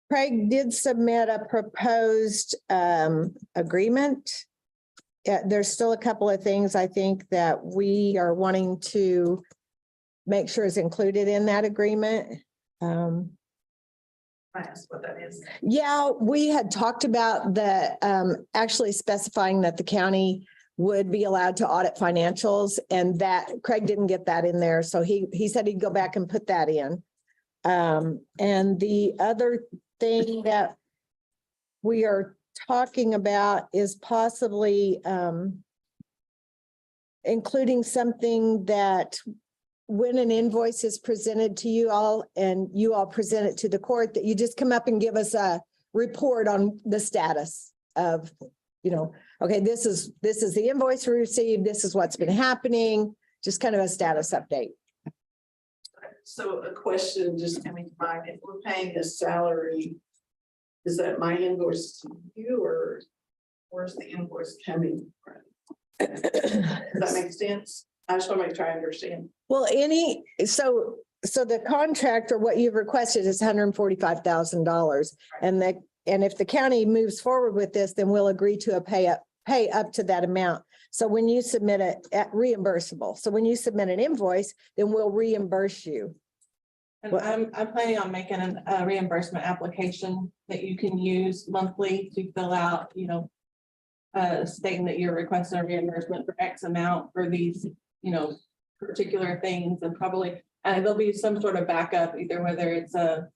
Craig did submit a proposed agreement. There's still a couple of things I think that we are wanting to make sure is included in that agreement. I asked what that is. Yeah, we had talked about the actually specifying that the county would be allowed to audit financials, and that Craig didn't get that in there. So he said he'd go back and put that in. And the other thing that we are talking about is possibly including something that when an invoice is presented to you all and you all present it to the court, that you just come up and give us a report on the status of, okay, this is the invoice we received, this is what's been happening, just kind of a status update. So a question just coming to mind, if we're paying a salary, is that my invoice to you or where's the invoice coming from? Does that make sense? I just want to make sure I understand. Well, so the contract or what you've requested is $145,000. And if the county moves forward with this, then we'll agree to a pay up to that amount. So when you submit reimbursable. So when you submit an invoice, then we'll reimburse you. And I'm planning on making a reimbursement application that you can use monthly to fill out, stating that you're requesting a reimbursement for X amount for these, particular things, and probably, there'll be some sort of backup, either whether it's a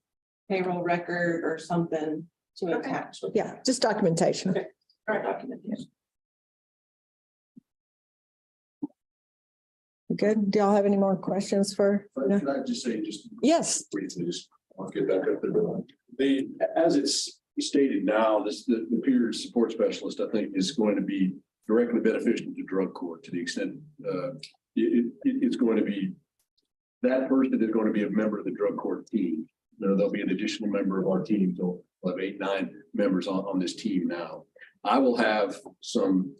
payroll record or something to attach. with Yeah, just documentation. Okay. All right, documentation. Good. Do y'all have any more questions for? Can I just say, Yes. briefly, I'll get back up there. As it's stated now, the peer support specialist, I think, is going to be directly beneficial to drug court to the extent it's going to be, that person is going to be a member of the drug court team. There'll be an additional member of our team, so we'll have 8, 9 members on this team now. I will have some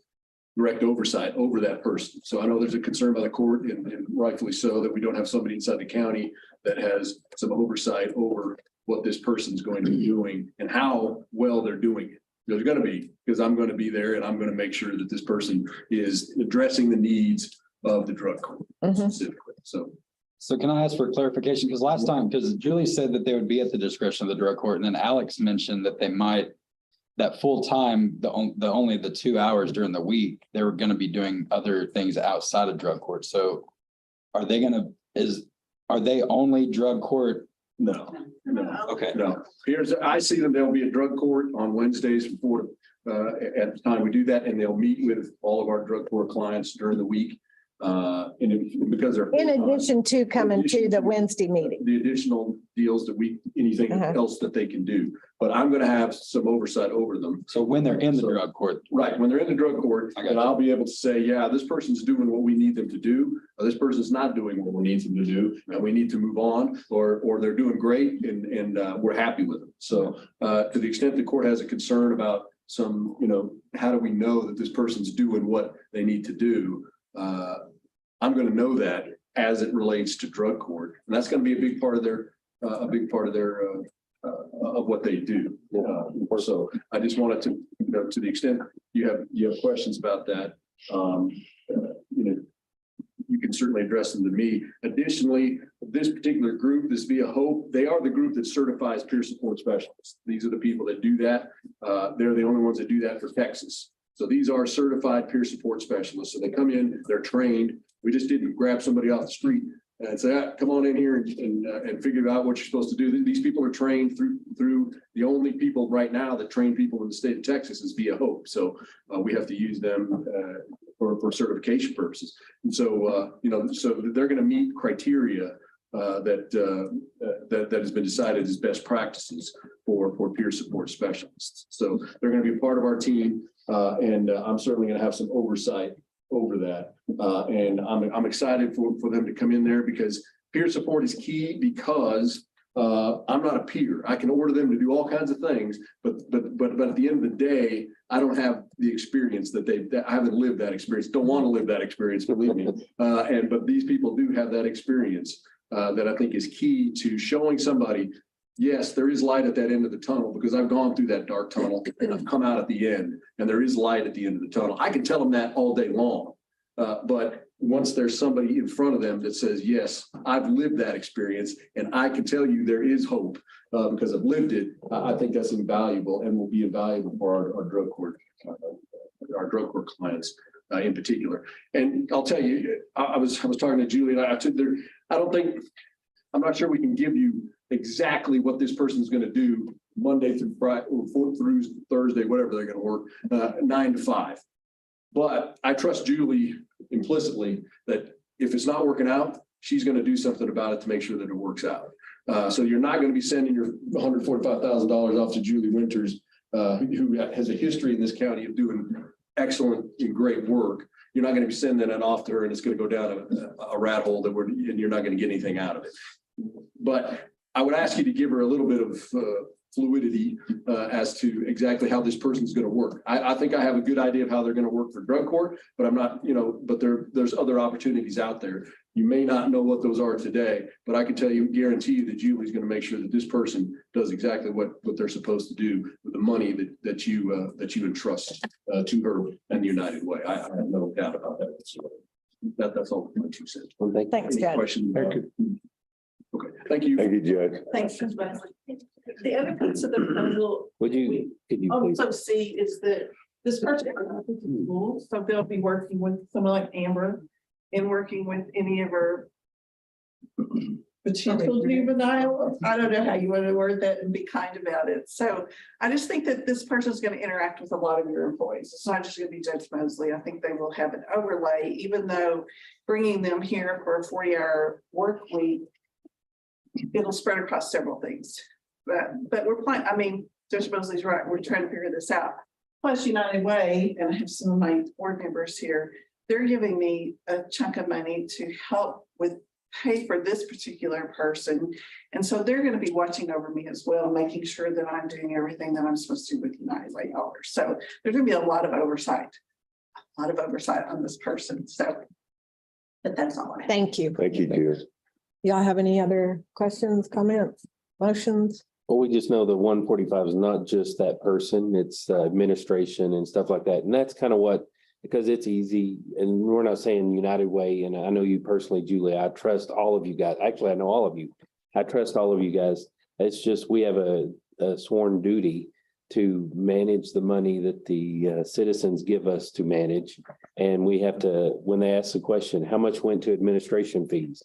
direct oversight over that person. So I know there's a concern by the court, and rightfully so, that we don't have somebody inside the county that has some oversight over what this person's going to be doing and how well they're doing it. There's going to be, because I'm going to be there and I'm going to make sure that this person is addressing the needs of the drug court specifically. So can I ask for clarification? Because last time, because Julie said that they would be at the discretion of the drug court, and then Alex mentioned that they might, that full time, only the 2 hours during the week, they were going to be doing other things outside of drug court. So are they only drug court? No. Okay. No. I see them, there'll be a drug court on Wednesdays before, at the time we do that, and they'll meet with all of our drug court clients during the week. Because they're. In addition to coming to the Wednesday meeting. The additional deals that anything else that they can do, but I'm gonna have some oversight over them. So when they're in the drug court. Right, when they're in the drug court, and I'll be able to say, yeah, this person's doing what we need them to do, or this person's not doing what we need them to do, and we need to move on, or they're doing great and we're happy with them. So to the extent the court has a concern about some, how do we know that this person's doing what they need to do? I'm going to know that as it relates to drug court, and that's going to be a big part of their, of what they do. So I just wanted to, to the extent you have questions about that, you can certainly address them to me. Additionally, this particular group, this Via Hope, they are the group that certifies peer support specialists. These are the people that do that. They're the only ones that do that for Texas. So these are certified peer support specialists. So they come in, they're trained. We just didn't grab somebody off the street and say, come on in here and figure out what you're supposed to do. These people are trained through the only people right now that train people in the state of Texas is Via Hope. So we have to use them for certification purposes. And so, so they're going to meet criteria that has been decided as best practices for peer support specialists. So they're going to be a part of our team, and I'm certainly going to have some oversight over that. And I'm excited for them to come in there, because peer support is key, because I'm not a peer. I can order them to do all kinds of things, but at the end of the day, I don't have the experience that I haven't lived that experience. Don't want to live that experience, believe me. But these people do have that experience that I think is key to showing somebody, yes, there is light at that end of the tunnel, because I've gone through that dark tunnel and I've come out at the end, and there is light at the end of the tunnel. I can tell them that all day long. But once there's somebody in front of them that says, yes, I've lived that experience and I can tell you there is hope because I've lived it, I think that's invaluable and will be invaluable for our drug court clients in particular. And I'll tell you, I was talking to Julie, and I'm not sure we can give you exactly what this person's going to do Monday through Friday or through Thursday, whatever they're going to work, 9 to 5. But I trust Julie implicitly that if it's not working out, she's going to do something about it to make sure that it works out. So you're not going to be sending your $145,000 off to Julie Winters, who has a history in this county of doing excellent and great work. You're not going to be sending that off to her and it's going to go down a rat hole and you're not going to get anything out of it. But I would ask you to give her a little bit of fluidity as to exactly how this person's going to work. I think I have a good idea of how they're going to work for drug court, but I'm not, but there's other opportunities out there. You may not know what those are today, but I can guarantee you that Julie's going to make sure that this person does exactly what they're supposed to do with the money that you entrust to her and the United Way. I have no doubt about that. So that's all my 2 cents. Thanks, Any Judge. questions? Okay, thank you. Thank you, Judge. Thanks, Ms. Wesley. The other piece of the proposal Could you please? also see is that this person, so they'll be working with someone like Amber and working with any of her potential juvenile. I don't know how you want to word that and be kind about it. So I just think that this person is going to interact with a lot of your employees. It's not just going to be Judge Mosley. I think they will have an overlay, even though bringing them here for a 40-hour work week, it'll spread across several things. But we're planning, I mean, Judge Mosley's right. We're trying to figure this out. Plus United Way, and I have some of my board members here, they're giving me a chunk of money to help with pay for this particular person. And so they're going to be watching over me as well, making sure that I'm doing everything that I'm supposed to with United Way dollars. So there's going to be a lot of oversight on this person. So, but that's all I have. Thank you. Thank you, Judge. Y'all have any other questions, comments, motions? Well, we just know that 145 is not just that person, it's administration and stuff like that. And that's kind of what, because it's easy and we're not saying United Way. And I know you personally, Julie, I trust all of you guys. Actually, I know all of you. I trust all of you guys. It's just, we have a sworn duty to manage the money that the citizens give us to manage. And we have to, when they ask the question, how much went to administration fees?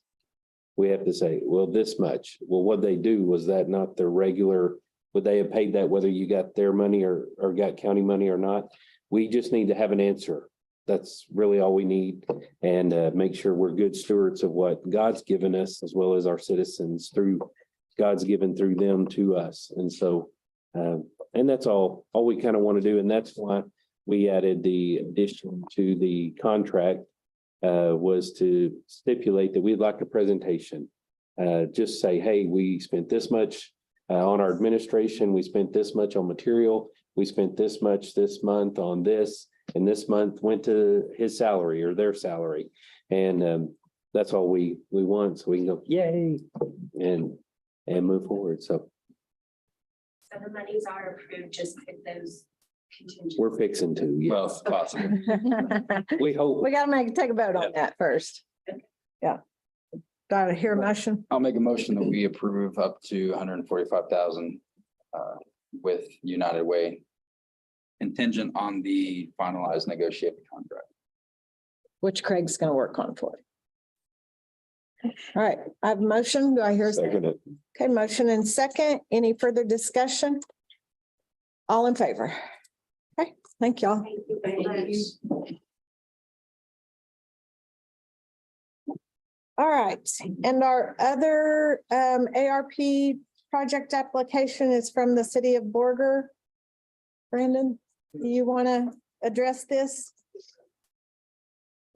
We have to say, well, this much. Well, what they do, was that not their regular, would they have paid that whether you got their money or got county money or not? We just need to have an answer. That's really all we need, and make sure we're good stewards of what God's given us, as well as our citizens through God's given through them to us. And so, and that's all we kind of want to do. And that's why we added the addition to the contract was to stipulate that we'd like a presentation. Just say, hey, we spent this much on our administration. We spent this much on material. We spent this much this month on this, and this month went to his salary or their salary. And that's all we want. So we can go, yay, and move forward. So the monies are approved, just pick those contingencies. we're fixing to, Well, yes. it's possible. We hope. We gotta take a vote on that first. Yeah. Got to hear a motion? I'll make a motion that we approve up to 145,000 with United Way, contingent on the finalized negotiated contract. Which Craig's gonna work on for you. All right, I have a motion. Do I hear a second? Second it. Okay, motion and second. Any further discussion? All in favor? Okay, thank y'all. Thank you very much. All right, and our other ARP project application is from the city of Borger. Brandon, do you want to address this?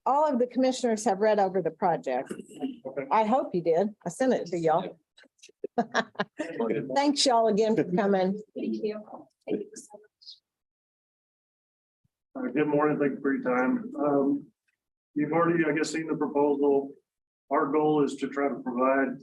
All of the commissioners have read over the project. I hope you did. I sent it to y'all. Thanks y'all again for coming. Thank you. Thank you so much. Good morning, thank you for your time. You've already, I guess, seen the proposal. Our goal is to try to provide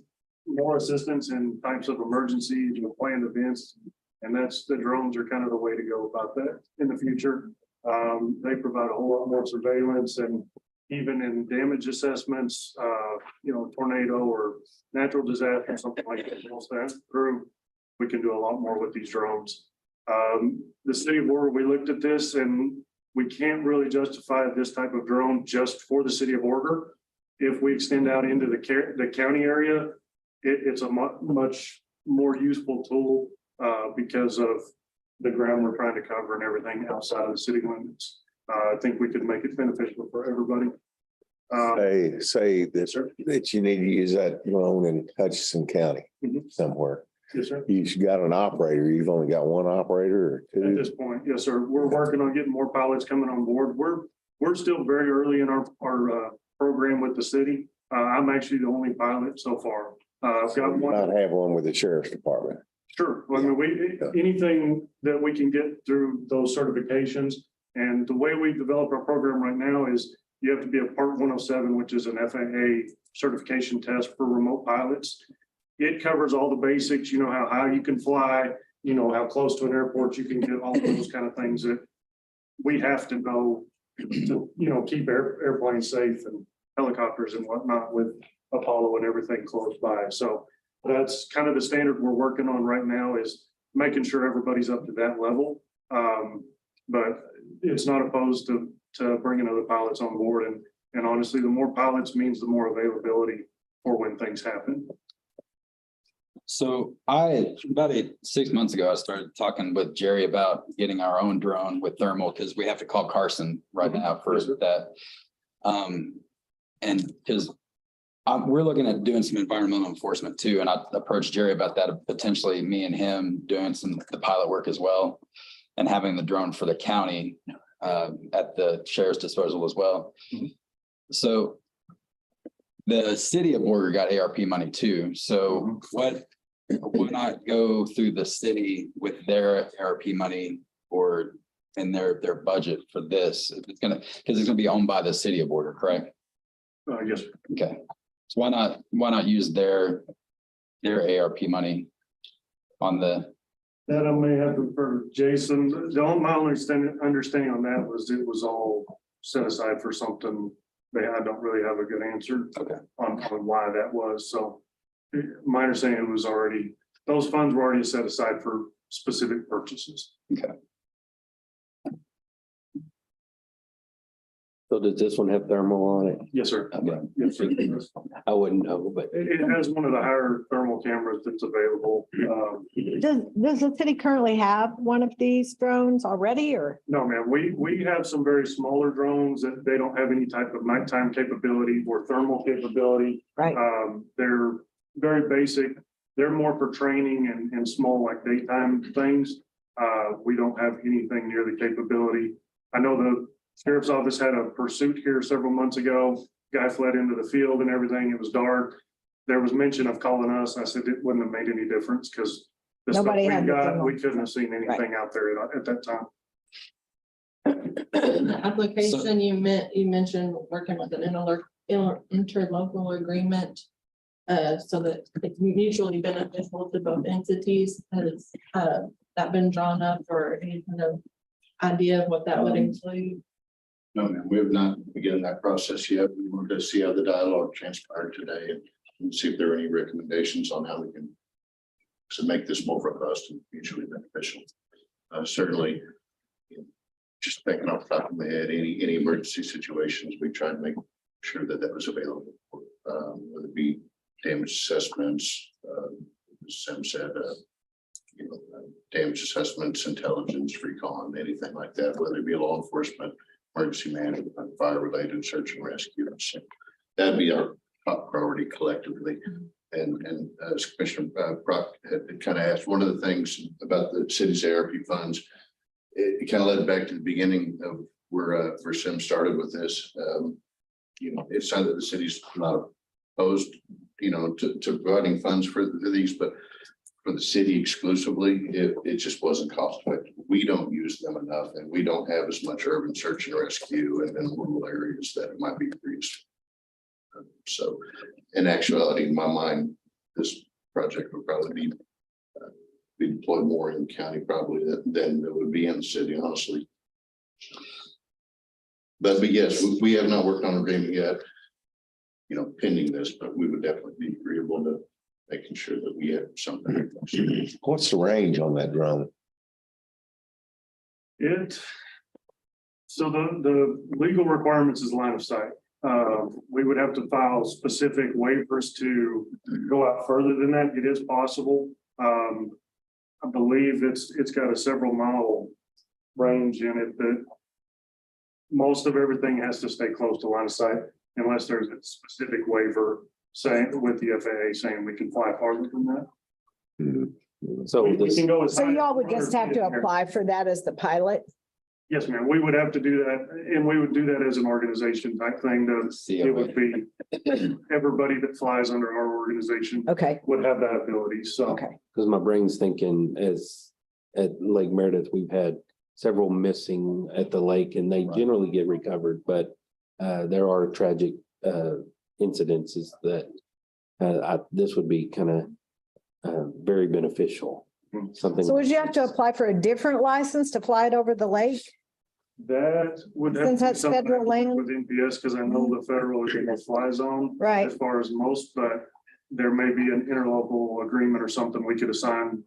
more assistance in types of emergencies and planned events. And that's, the drones are kind of the way to go about that in the future. They provide a whole lot more surveillance, and even in damage assessments, tornado or natural disaster, something like that, we'll stand through. We can do a lot more with these drones. The city of Borger, we looked at this and we can't really justify this type of drone just for the city of Borger. If we extend out into the county area, it's a much more useful tool because of the ground we're trying to cover and everything outside of the city limits. I think we could make it beneficial for everybody. Yes, that you need to use that loan in Hutchinson County Mhm. somewhere. sir. You've got an operator. You've only got one operator or At two. this point, yes, sir. We're working on getting more pilots coming on board. We're still very early in our program with the city. I'm actually the only pilot so far. I've got one. Not have one with the sheriff's department. Sure. I mean, anything that we can get through those certifications. And the way we develop our program right now is you have to be a Part 107, which is an FAA certification test for remote pilots. It covers all the basics, you know, how high you can fly, you know, how close to an airport you can get, all of those kind of things that we have to know to, you know, keep airplanes safe and helicopters and whatnot with Apollo and everything close by. So that's kind of the standard we're working on right now, is making sure everybody's up to that level. But it's not opposed to bringing other pilots on board. And honestly, the more pilots means the more availability for when things happen. So about 6 months ago, I started talking with Jerry about getting our own drone with thermal, because we have to call Carson right now for that. And because we're looking at doing some environmental enforcement too, and I approached Jerry about that, potentially me and him doing the pilot work as well, and having the drone for the county at the sheriff's disposal as well. So the city of Borger got ARP money too. So why not go through the city with their ARP money or in their budget for this? It's gonna, because it's gonna be owned by the city of Borger, correct? Yes. Okay. So why not use their ARP money on the? That I may have to refer to Jason. My understanding on that was it was all set aside for something. I don't really have a good answer on why that was. So my understanding was already, those funds were already set aside for specific purchases. Okay. So does this one have thermal on it? Yes, sir. Okay. Yes, sir. I wouldn't know, but It has one of the higher thermal cameras that's available. Does the city currently have one of these drones already, or? No, ma'am, we have some very smaller drones that they don't have any type of nighttime capability or thermal capability. Right. They're very basic. They're more for training and small, like daytime things. We don't have anything near the capability. I know the sheriff's office had a pursuit here several months ago. Guy fled into the field and everything. It was dark. There was mention of calling us. I said it wouldn't have made any difference because the stuff Nobody we had the got, thermal. we couldn't have seen anything out there at that time. The application you mentioned working with an interlocal agreement. So that it's mutually beneficial to both entities. Has that been drawn up, or any kind of idea of what that would include? No, ma'am, we have not begun that process yet. We wanted to see how the dialogue transpired today and see if there are any recommendations on how we can make this more robust and mutually beneficial. Certainly, just thinking off the top of my head, any emergency situations, we try to make sure that that was available, whether it be damage assessments, as Sam said, damage assessments, intelligence, recon, anything like that, whether it be law enforcement, emergency management, fire related search and rescue. So that'd be our top priority collectively. And as Commissioner Brock had kind of asked, one of the things about the city's ARP funds, it kind of led back to the beginning of where Sim started with this. It's not that the city's not opposed, to providing funds for these, but for the city exclusively, it just wasn't cost effective. We don't use them enough, and we don't have as much urban search and rescue and rural areas that it might be used. So in actuality, in my mind, this project would probably be deployed more in the county probably than it would be in the city, honestly. But yes, we have not worked on an agreement yet, pending this, but we would definitely be agreeable to making sure that we have something. What's the range on that drone? So the legal requirements is line of sight. We would have to file specific waivers to go out further than that. It is possible. I believe it's got a several mile range in it that most of everything has to stay close to line of sight. unless there's a specific waiver saying with the FAA saying we can fly farther than that. So We this, can go as So high as y'all would just have to 100 feet. apply for that as the pilot? Yes, ma'am. We would have to do that, and we would do that as an organization type thing. It would be everybody that flies under our organization Okay, would have that ability. So okay. because my brain's thinking as at Lake Meredith, we've had several missing at the lake and they generally get recovered, but there are tragic incidences that this would be kind of very beneficial. Something. So would you have to apply for a different license to fly it over the lake? that would have. Since to be that's something federal land? with NPS, because I know the federal is in the fly zone. Right. As far as most, but there may be an interlocal agreement or something we could assign,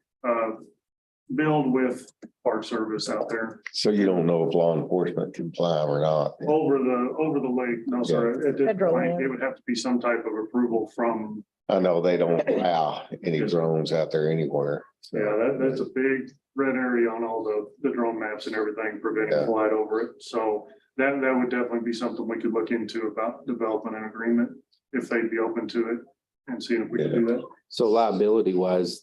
build with Park Service out there So you don't know if law enforcement can fly or not. over the lake. No, sir. At this Federal point, land. it would have to be some type of approval from, I know they don't allow any drones out there anywhere. that's a big red area on all the drone maps and everything, preventing Yeah. flight over it. So that would definitely be something we could look into about developing an agreement if they'd be open to it and seeing if we could do that. So liability wise,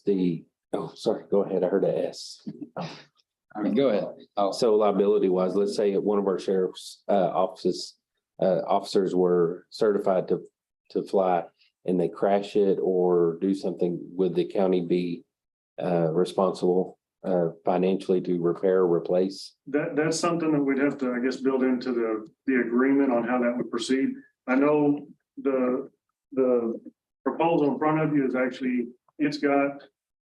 sorry, go ahead. I heard a S. I mean, go ahead. Oh, So liability wise, let's say one of our sheriff's officers were certified to fly and they crash it or do something, would the county be responsible financially to repair or replace? That's something that we'd have to, I guess, build into the agreement on how that would proceed. I know the proposal in front of you is actually, it's got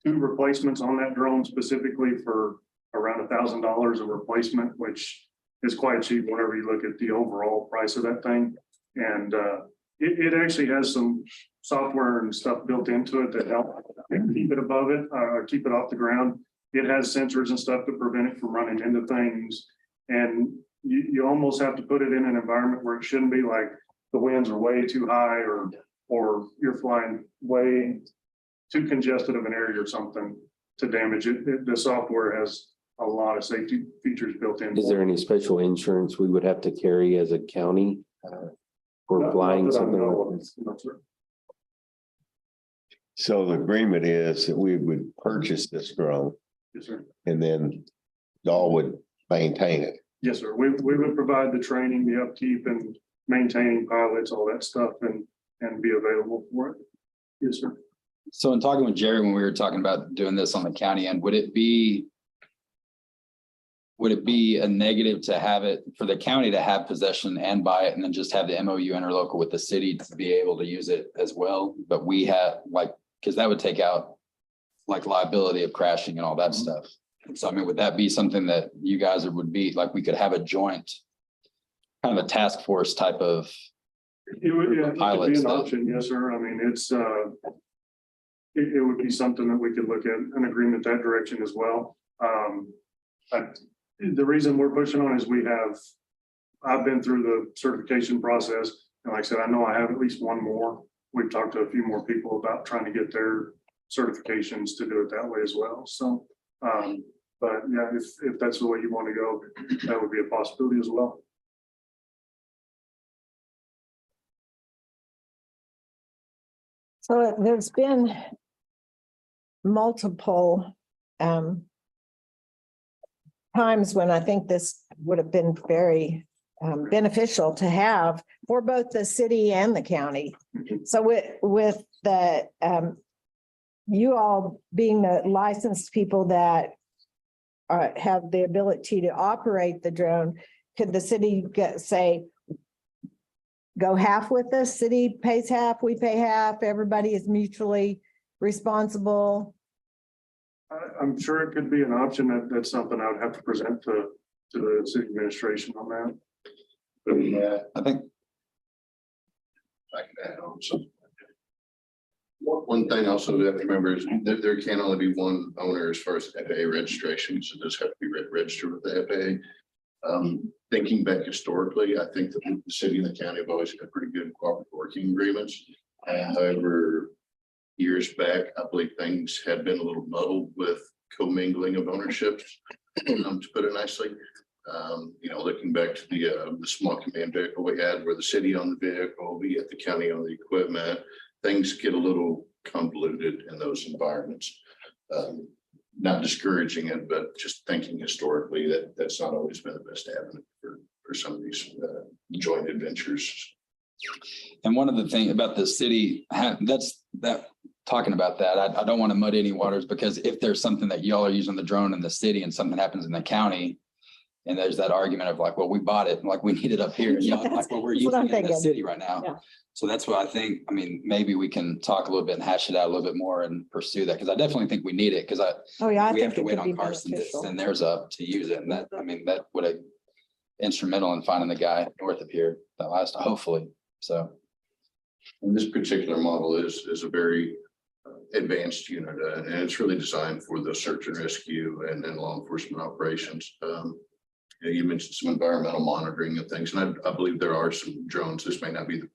2 replacements on that drone specifically for around $1,000 a replacement, which is quite cheap whenever you look at the overall price of that thing. And it actually has some software and stuff built into it that help keep it above it, keep it off the ground. It has sensors and stuff to prevent it from running into things. And you almost have to put it in an environment where it shouldn't be, like the winds are way too high or you're flying way too congested of an area or something to damage it. The software has a lot of safety features built in. Is there any special insurance we would have to carry as a county for flying something like this? No, sir. So the agreement is that we would purchase this drone Yes, sir. and then y'all would maintain it. Yes, sir. We would provide the training, the upkeep and maintaining pilots, all that stuff and be available for it. Yes, sir. so in talking with Jerry, when we were talking about doing this on the county end, would it be a negative to have it for the county to have possession and buy it and then just have the MOU interlocal with the city to be able to use it as well? But we have because that would take out like liability of crashing and all that stuff. So I mean, would that be something that you guys would be like, we could have a joint kind of a task force type of It would be pilots an that- option. Yes, sir. I mean, it's it would be something that we could look at an agreement that direction as well. The reason we're pushing on is I've been through the certification process. And like I said, I know I have at least one more. We've talked to a few more people about trying to get their certifications to do it that way as well. So, but yeah, if that's the way you want to go, that would be a possibility as well. So there's been multiple times when I think this would have been very beneficial to have for both the city and the county. So with the you all being the licensed people that have the ability to operate the drone, could the city go half with us? City pays half, we pay half, everybody is mutually responsible? I'm sure it could be an option. That's something I would have to present to the city administration on that. I think I can add on something. One thing also we have to remember is that there can only be one owner as far as FAA registration, so this have to be registered with the FAA. Thinking back historically, I think that the city and the county have always had pretty good cooperative working agreements. However, years back, I believe things had been a little muddled with commingling of ownerships, to put it nicely. Looking back to the small command vehicle we had where the city owned the vehicle, we at the county owned the equipment, things get a little convoluted in those environments. Not discouraging it, but just thinking historically that that's not always been the best avenue for some of these joint adventures. And one of the things about the city, talking about that, I don't want to muddy any waters, because if there's something that y'all are using the drone in the city and something happens in the county, and there's that argument of like, well, we bought it, and like, we need it up here, and y'all like, well, we're That's what I'm using it in the thinking. city right now. Yeah. So that's what I think, I mean, maybe we can talk a little bit and hash it out a little bit more and pursue that, because I definitely think we need it, because Oh, yeah, I we have think to it wait could be on Carson to beneficial. send theirs up to use it, and that, I mean, that would have instrumental in finding the guy north of here that last, hopefully, so. And this particular model is a very advanced unit, and it's really designed for the search and rescue and law enforcement operations. You mentioned some environmental monitoring and things, and I believe there are some drones. This may not be the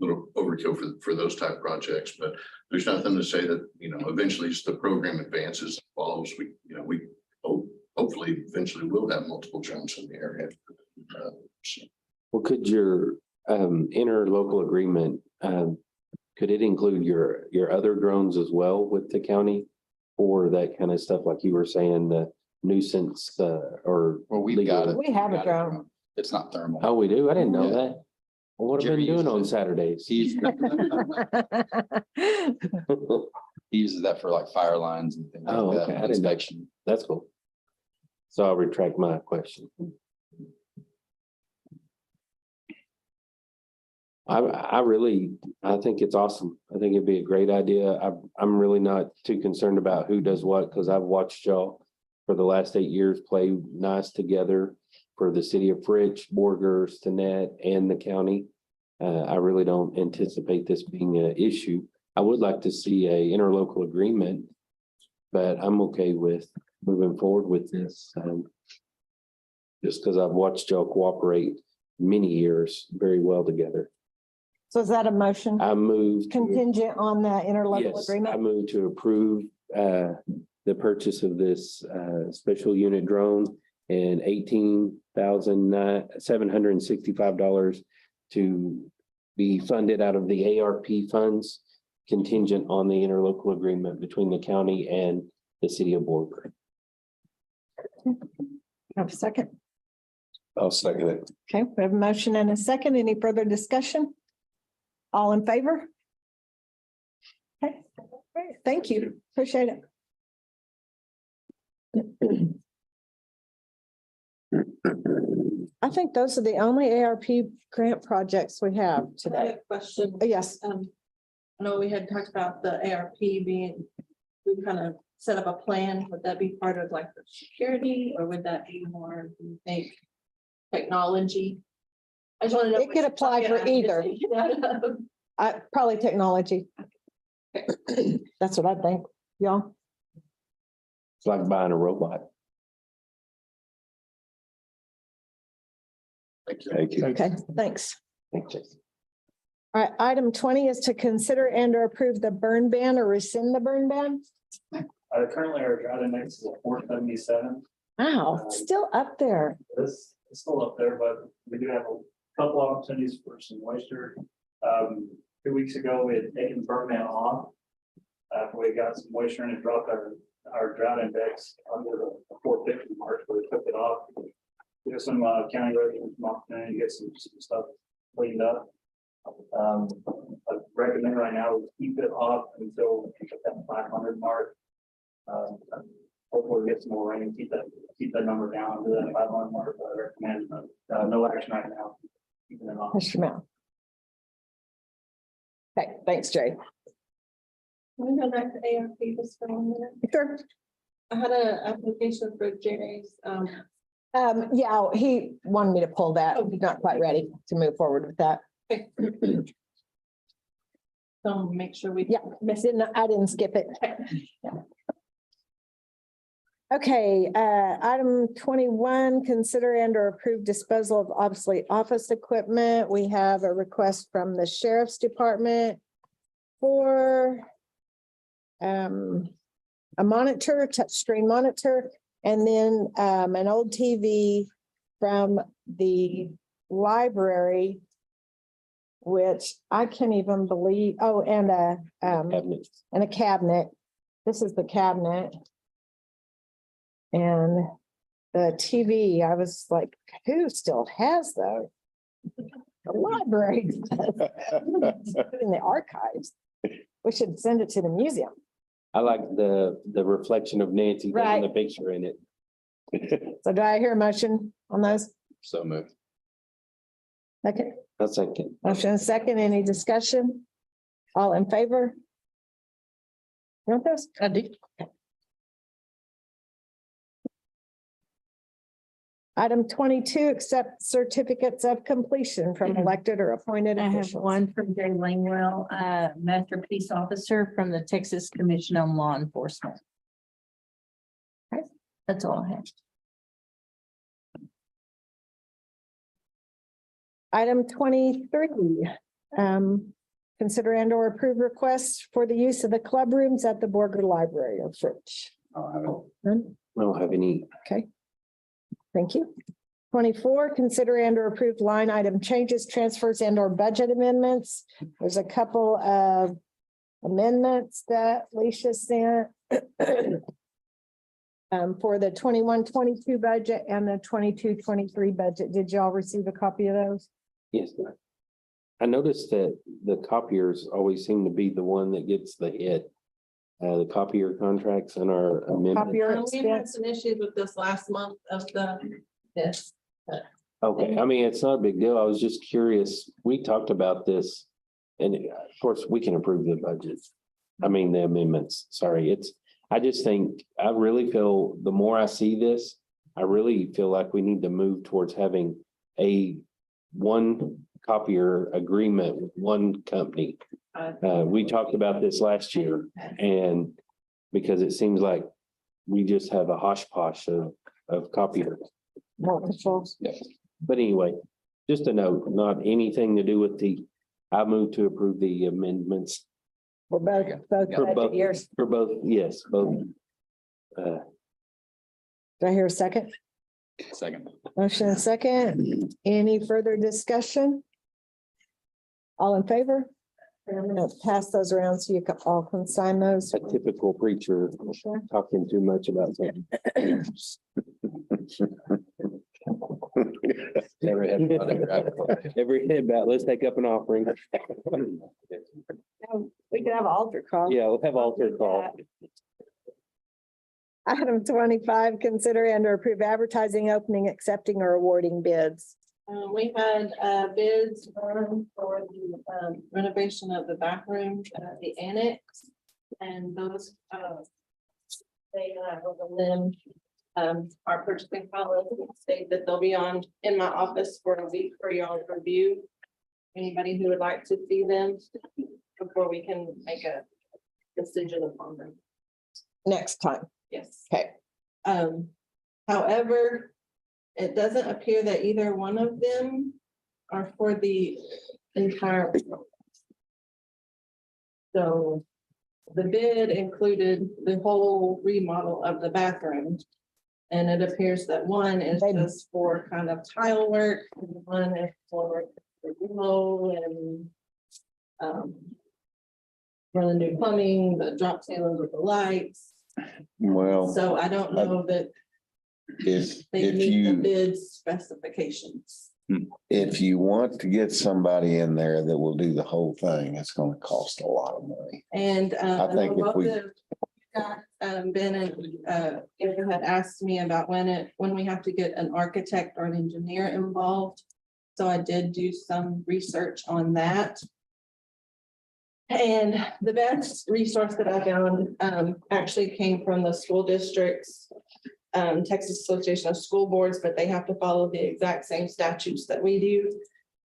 little overkill for those type projects, but there's nothing to say that, eventually as the program advances, evolves, we hopefully eventually will have multiple drones in the area. Well, could your interlocal agreement, could it include your other drones as well with the county? Or that kind of stuff, like you were saying, the nuisance, or? Well, we've got it. We have a Got it. drone. It's not thermal. Oh, we do? I didn't know Yeah. that. Well, what have Jerry you been doing on uses it. Saturdays? He uses that for like fire lines and things Oh, like okay. that, I didn't know. inspection. That's cool. So I'll retract my question. I think it's awesome. I think it'd be a great idea. I'm really not too concerned about who does what, because I've watched y'all for the last 8 years play nice together for the city of Fritch, Borger, Stinnett, and the county. I really don't anticipate this being an issue. I would like to see a interlocal agreement, but I'm okay with moving forward with this. Just because I've watched y'all cooperate many years very well together. So is that a motion I moved. contingent on the interlocal Yes, I agreement? move to approve the purchase of this special unit drone and $18,765 to be funded out of the ARP funds contingent on the interlocal agreement between the county and the city of Borger. Have a second. I'll second it. Okay, we have a motion and a second. Any further discussion? All in favor? Okay, great. Thank you. Appreciate it. I think those are the only ARP grant projects we have I have today. a question. Yes, I know we had talked about the ARP being, we kind of set up a plan. Would that be part of like the security, or would that be more, do you think, technology? I just want to know. It could apply for either. Probably technology. That's what I think, y'all. It's like buying a robot. Thank you. Thank you. Okay, thanks. Thanks, Jason. All right, item 20 is to consider and or approve the burn ban or rescind the burn ban. Currently our drought index is at 477. Wow, still up there. It's still up there, but we do have a couple opportunities for some moisture. 2 weeks ago, we had taken the burn ban off. After we got some moisture and it dropped our drought index under the 450 mark, so we took it off. There's some county residents come up and get some stuff cleaned up. I recommend right now we keep it off until we hit that 500 mark. Hopefully we get some more rain, keep that number down to that 500 mark. I recommend no action right now. Keeping it off. Mr. Mount. Okay, thanks, Jay. Can we go back to ARP just for 1 minute? Sure. I had an application for Jerry's, Yeah, he wanted me to pull that. He's not quite ready to move forward with that. so make sure we. Yeah, I didn't skip it. Yeah. Okay, item 21, consider and or approve disposal of obsolete office equipment. We have a request from the sheriff's department for a monitor, touchscreen monitor, And then an old TV from the library, which I can't even believe, oh, and Cabinets. a cabinet. This is the cabinet. And the TV, I was like, who still has those? The library. In the archives. We should send it to the museum. I like the reflection of Nancy taking Right. the picture in it. So do I hear a motion on those? So moved. Okay, I'll second. motion and second, any discussion? All in favor? You want those? I do. Item 22, accept certificates of completion from elected or appointed I have officials. one from Jay Langwell, Master Peace Officer from the Texas Commission on Law Enforcement. Okay, that's all I have. Item 23, consider and or approve requests for the use of the club rooms at the Borger Library of Fritch. None? I don't have any. Okay. Thank you. 24, consider and or approve line item changes, transfers and or budget amendments. There's a couple of amendments that Leisha sent for the 21-22 budget and the 22-23 budget. Did y'all receive a copy of those? Yes. I noticed that the copiers always seem to be the one that gets the hit. The copier contracts and our amendment. Copier We had expense. some issues with this last month of this. Okay, I mean, it's not a big deal. I was just curious. We talked about this. And of course, we can approve the budgets. I mean, the amendments, sorry, I just think, I really feel the more I see this, I really feel like we need to move towards having one copier agreement with one company. We talked about this last year and because it seems like we just have a hodgepodge of copiers. But anyway, just a note, not anything to do with I move to approve the amendments. For both budget years. For both, yes, both. Do I hear a second? Second. Motion and second. Any further discussion? All in favor? I'm gonna pass those around so you can all can sign those. A typical preacher talking too much about something. Every head about, let's take up an offering. We could have altar call. Yeah, we'll have altar call. Item 25, consider and or approve advertising, opening, accepting or awarding bids. We had bids for the renovation of the back room, the annex. And those, they with a limb. Our purchasing policy state that they'll be in my office for a week for y'all to review. Anybody who would like to see them before we can make a decision upon them. Next time. Yes. Okay. However, it doesn't appear that either one of them are for the entire. So the bid included the whole remodel of the bathroom. And it appears that one is just for kind of tile work, and one is for the demo and for the new plumbing, the drop ceilings with the lights. Well, So I don't know that if they meet the you, bid specifications. if you want to get somebody in there that will do the whole thing, it's gonna cost a lot of money. And I think if both we- of Ben and Irwin had asked me about when we have to get an architect or an engineer involved. So I did do some research on that. And the best resource that I found actually came from the school districts, Texas Association of School Boards, but they have to follow the exact same statutes that we do.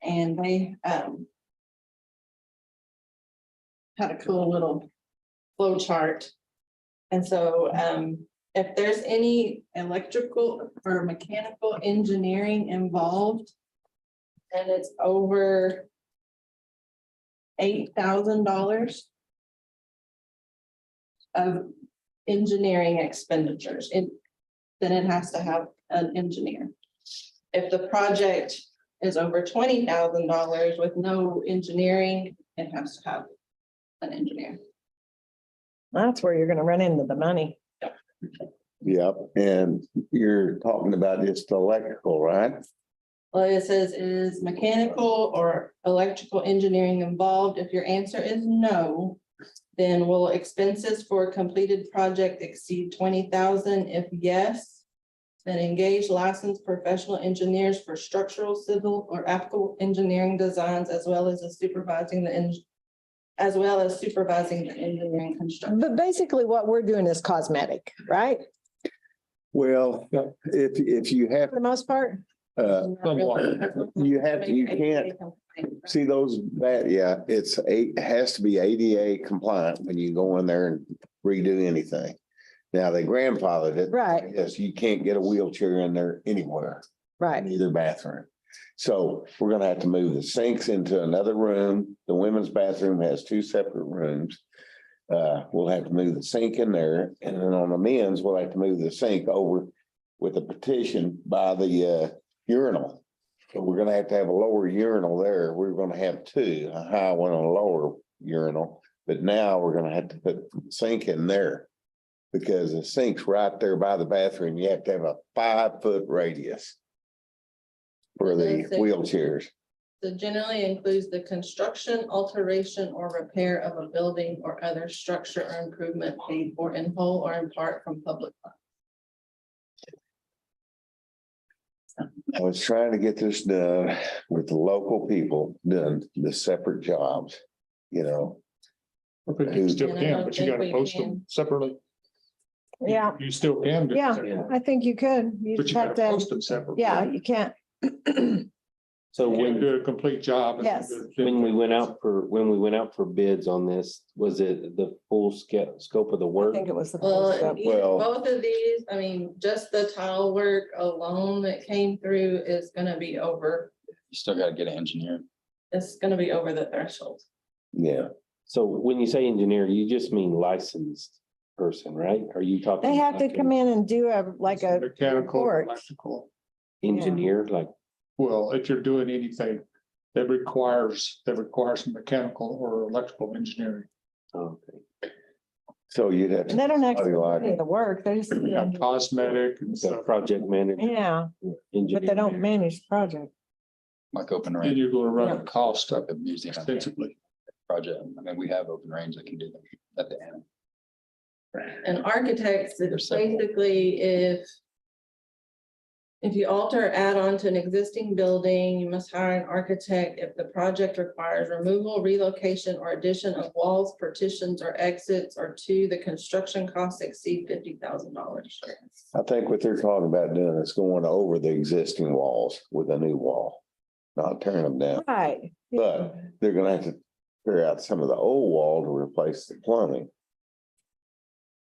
And they had a cool little flow chart. And so if there's any electrical or mechanical engineering involved, and it's over $8,000 of engineering expenditures. then it has to have an engineer. If the project is over $20,000 with no engineering, it has to have an engineer. That's where you're gonna run into the money. Yep, and you're talking about just electrical, right? Well, it says, is mechanical or electrical engineering involved? If your answer is no, then will expenses for a completed project exceed 20,000? If yes, then engage licensed professional engineers for structural, civil, or applicable engineering designs, as well as supervising the engineering construction. But basically what we're doing is cosmetic, right? Well, if you have, For the most part. you can't see those, yeah, it has to be ADA compliant when you go in there and redo anything. Now, they grandfathered it. Right. Yes, you can't get a wheelchair in there anywhere. Right. In either bathroom. So we're gonna have to move the sinks into another room. The women's bathroom has 2 separate rooms. We'll have to move the sink in there, and then on the men's, we'll have to move the sink over with a partition by the urinal. So we're gonna have to have a lower urinal there. We're gonna have 2, a high one and a lower urinal. But now we're gonna have to put the sink in there. Because the sink's right there by the bathroom. You have to have a 5-foot radius for the wheelchairs. So generally includes the construction, alteration, or repair of a building or other structure or improvement paid for in whole or in part from public funds. I was trying to get this done with the local people doing the separate jobs, you know. But you still And I can, don't but you think gotta we post can. them separately. Yeah, You still can. do it yeah, separately, I think you could. You But just you have gotta to, post them separately. yeah, you can't. So You can't when, do a complete job. Yes. when we went out for bids on this, was it the full scope of the I work? think it was the. Well, full scope. Well- both of these, I mean, just the tile work alone that came through is gonna be over, You still gotta get an engineer. it's gonna be over the threshold. Yeah, So when you say engineer, you just mean licensed person, right? Are you talking? They have to like come in and do a Mechanical, report. electrical. Engineer, like, Well, if you're doing anything that requires some mechanical or electrical engineering. okay. so you'd have And they to, don't actually do like- any of the work. They just. Cosmetic and So stuff. project manager. Yeah, but engineer. they don't manage the project. Like open And range, you're gonna run Yeah. the cost up like a museum extensively. project. I mean, we have open range that can do that at the end. And architects, There's it's several. basically if you alter or add on to an existing building, you must hire an architect if the project requires removal, relocation, or addition of walls, partitions, or exits, or 2, the construction costs exceed $50,000. I think what they're talking about doing is going over the existing walls with a new wall. Not tearing them down, Right. but they're gonna have to clear out some of the old wall to replace the plumbing.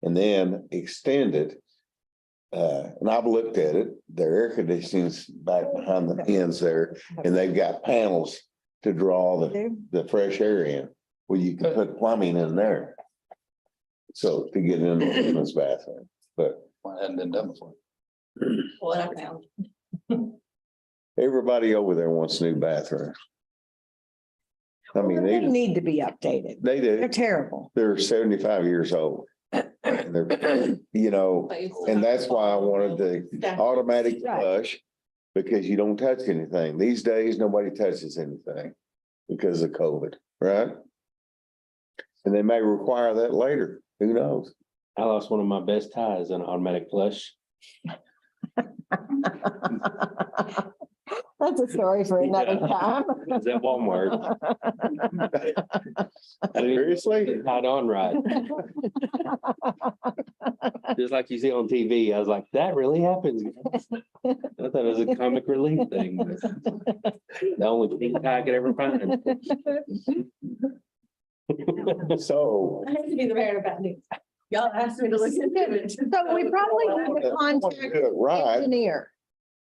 And then extend it. And I've looked at it, their air conditioning's back behind the ends there, and they've got panels to draw the fresh air in. Well, you can put plumbing in there. So to get in the women's bathroom, but Well, it hadn't been done before. What I found. everybody over there wants new bathrooms. I mean, They they need to be updated. do, They're terrible. they're 75 years old. And they're, you know, and that's why I wanted the automatic Right. flush. Because you don't touch anything. These days, nobody touches anything because of COVID, right? And they may require that later. Who knows? I lost one of my best ties in an automatic flush. That's a story for another time. It was at Walmart. Seriously? Tied on right. Just like you see on TV. I was like, that really happens. guys." I thought it was a comic relief thing. but The only thing I could ever find. So. I have to be the bearer of bad news. Y'all asked me to look into it. So we probably need to contact Do it right. engineer.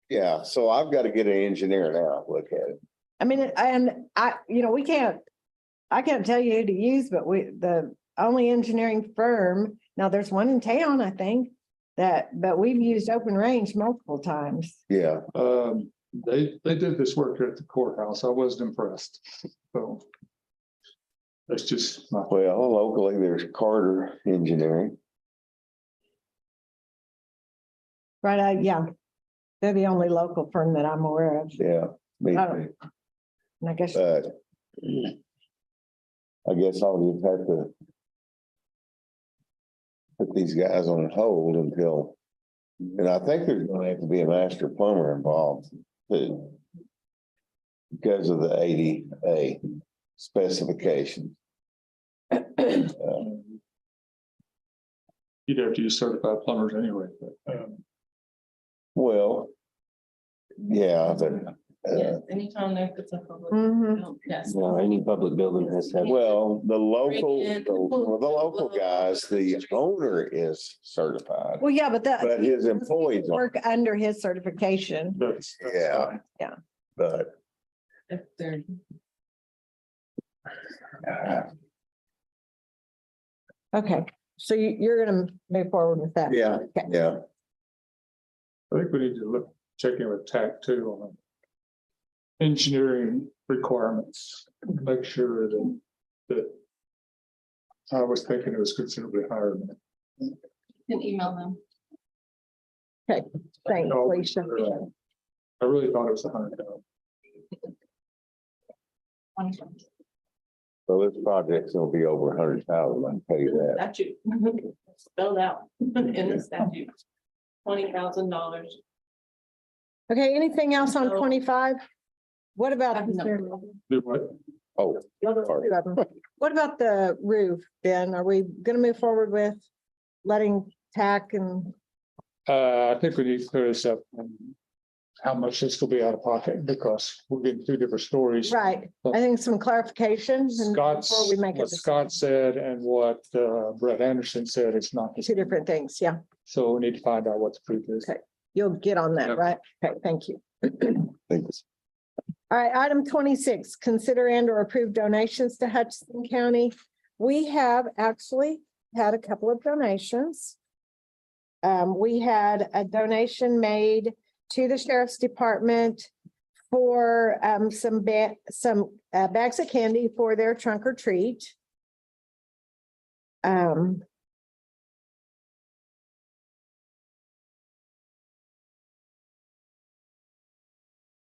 Yeah, so I've got to get an engineer now, look at it. I mean, and I can't tell you who to use, but the only engineering firm, now there's one in town, I think, but we've used open range multiple times. Yeah, They did this work here at the courthouse. I wasn't impressed. So. That's just my. well, locally, there's Carter Engineering. Right, yeah. They're the only local firm that I'm aware of. Yeah. me Oh. too. And I guess, But I guess I'll just have to put these guys on hold until, and I think there's gonna have to be a master plumber involved too. Because of the 80A specification. You'd have to use certified plumbers anyway, but. Well, yeah, but, Yes, anytime there it's a public. Mhm. Yes. No, any public building has to have. well, the local, in- the local guys, the owner is certified, well, yeah, but that. but his employees aren't. Work under his certification. That's Yeah. Yeah. But If they're. Okay, so you're gonna move forward with that? yeah, Okay. yeah, I think we need to check in with TAC too on engineering requirements, make sure that I was thinking it was considerably higher than that. You can email them. Thanks, No, Alicia. I really thought it was 100,000. so this project's gonna be over 100,000, I can tell you that. Statute. Spelled out in the statute. $20,000. Okay, anything else on No. 25? What about? No. Do what? Oh, sorry. Two of them. What about the roof, Ben? Are we gonna move forward with letting TAC and, I think we need to clear this up. And how much this will be out of pocket, because we're getting two different stories. right, I think some clarification. and Scott's, before we make a what Scott said and what Brett Anderson said, it's not. the Two same. different things, yeah. So we need to find out what the truth is. Okay. You'll get on that, Yep. right? Okay, thank you. Thanks. All right, item 26, consider and or approve donations to Hutchinson County. We have actually had a couple of donations. We had a donation made to the Sheriff's Department for some bags of candy for their trunk or treat.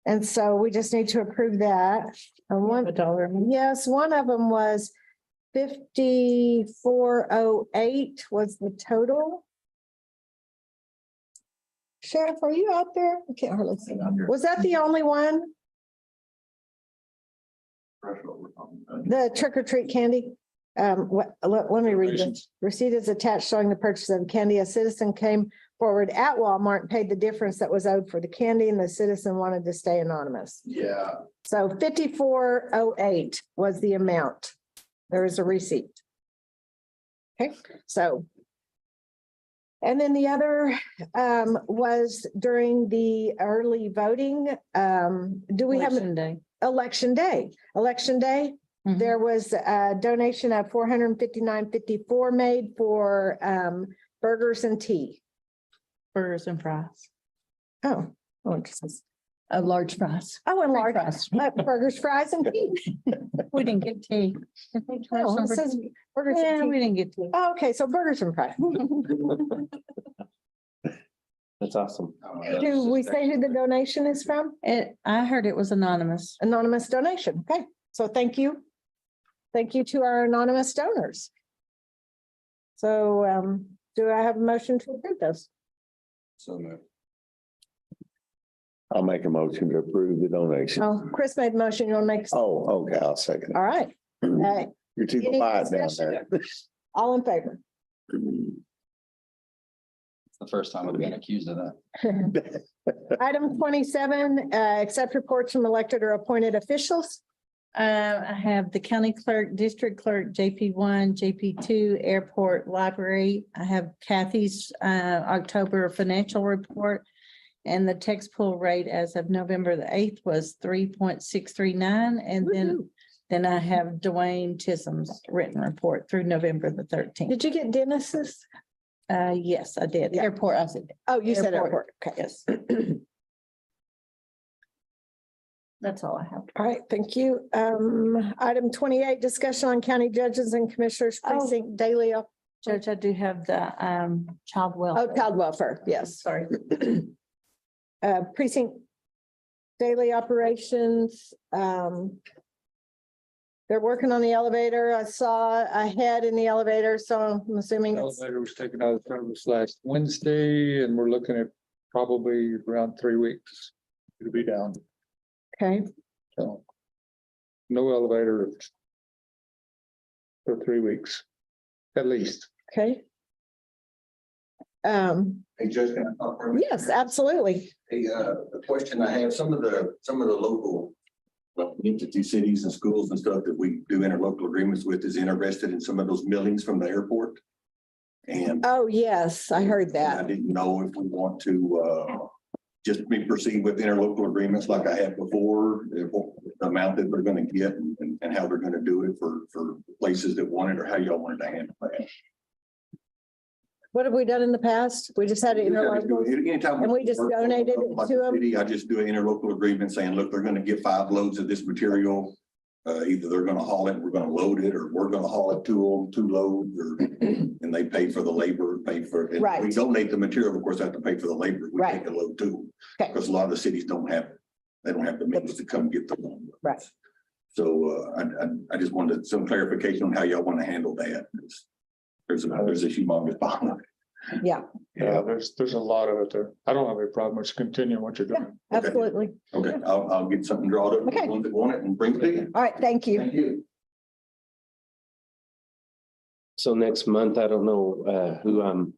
And so we just need to approve that. And one, yes, one of them was 5408 was the total. Sheriff, are you out there? I can't hardly see. Was that the only one? The trick or treat candy? Let me read this. Receipt is attached showing the purchase of candy. A citizen came forward at Walmart and paid the difference that was owed for the candy, and the citizen wanted to stay anonymous. Yeah. So 5408 was the amount. There is a receipt. Okay, so. And then the other was during the early voting. Do we have Election day. election day? Election day, Mhm. there was a donation of $459.54 made for burgers and tea. Burgers and fries. Oh, interesting. A large fries. Oh, and large Fries. burgers, fries and tea. We didn't get tea. Oh, it says burgers Yeah, and we tea. didn't get tea. Oh, okay, so burgers and fries. That's awesome. Do we say who the donation is from? I heard it was anonymous. Anonymous donation. Okay, so thank you. Thank you to our anonymous donors. So do I have a motion to approve those? So moved. I'll make a motion to approve the donation. Oh, Chris made the motion. You want to make? Oh, okay, I'll second All right. it. You're too Any quiet down discussion? there. All in favor? It's the first time I've been accused of that. Item 27, accept reports from elected or appointed officials. I have the county clerk, district clerk, JP1, JP2, airport, library. I have Kathy's October financial report. And the text pool rate as of November the 8th was 3.639. And then I have Dwayne Chisholm's written report through November the 13th. Did you get Dennis's? Yes, I did. Yeah. Airport, I said. Oh, you said Airport. airport. Okay. Yes. That's all I have. All right, thank you. Item 28, discussion on county judges and commissioners Oh. precinct daily. Judge, I do have the child welfare. Oh, child welfare, yes. Sorry. Precinct daily operations. They're working on the elevator. I saw a head in the elevator, so I'm assuming it's, Elevator was taken out of service last Wednesday, and we're looking at probably around 3 weeks. It'll be down, okay. so. No elevator. For 3 weeks, at least. Okay. Hey, Judge, can I talk for a minute? Yes, absolutely. Hey, the question I have, some of the local entity cities and schools and stuff that we do interlocal agreements with is interested in some of those millings from the airport. And Oh, yes, I heard I that. didn't know if we want to just proceed with interlocal agreements like I had before, the amount that they're gonna get and how they're gonna do it for places that want it, or how y'all wanted to handle that. What have we done in the past? We just had it interlocal. Anytime. And we just donated it Like to the them? city, I just do an interlocal agreement saying, look, they're gonna get 5 loads of this material. Either they're gonna haul it, we're gonna load it, or we're gonna haul it to them, 2 loads, or, and they pay for the labor, pay for it. And Right. we donate the material, of course, have to pay for the labor. We Right. take a load to them. Okay. Because a lot of the cities don't have, they don't have the means to come get the load. Right. So, I just wanted some clarification on how y'all want to handle that. There's a humongous problem. Yeah, Yeah, there's a lot of it there. I don't have any problem with continuing what you're doing. absolutely. Okay, I'll get something drawn up. Okay. Ones that want it and bring it to you. All right, thank you. Thank you. So next month, I don't know who I'm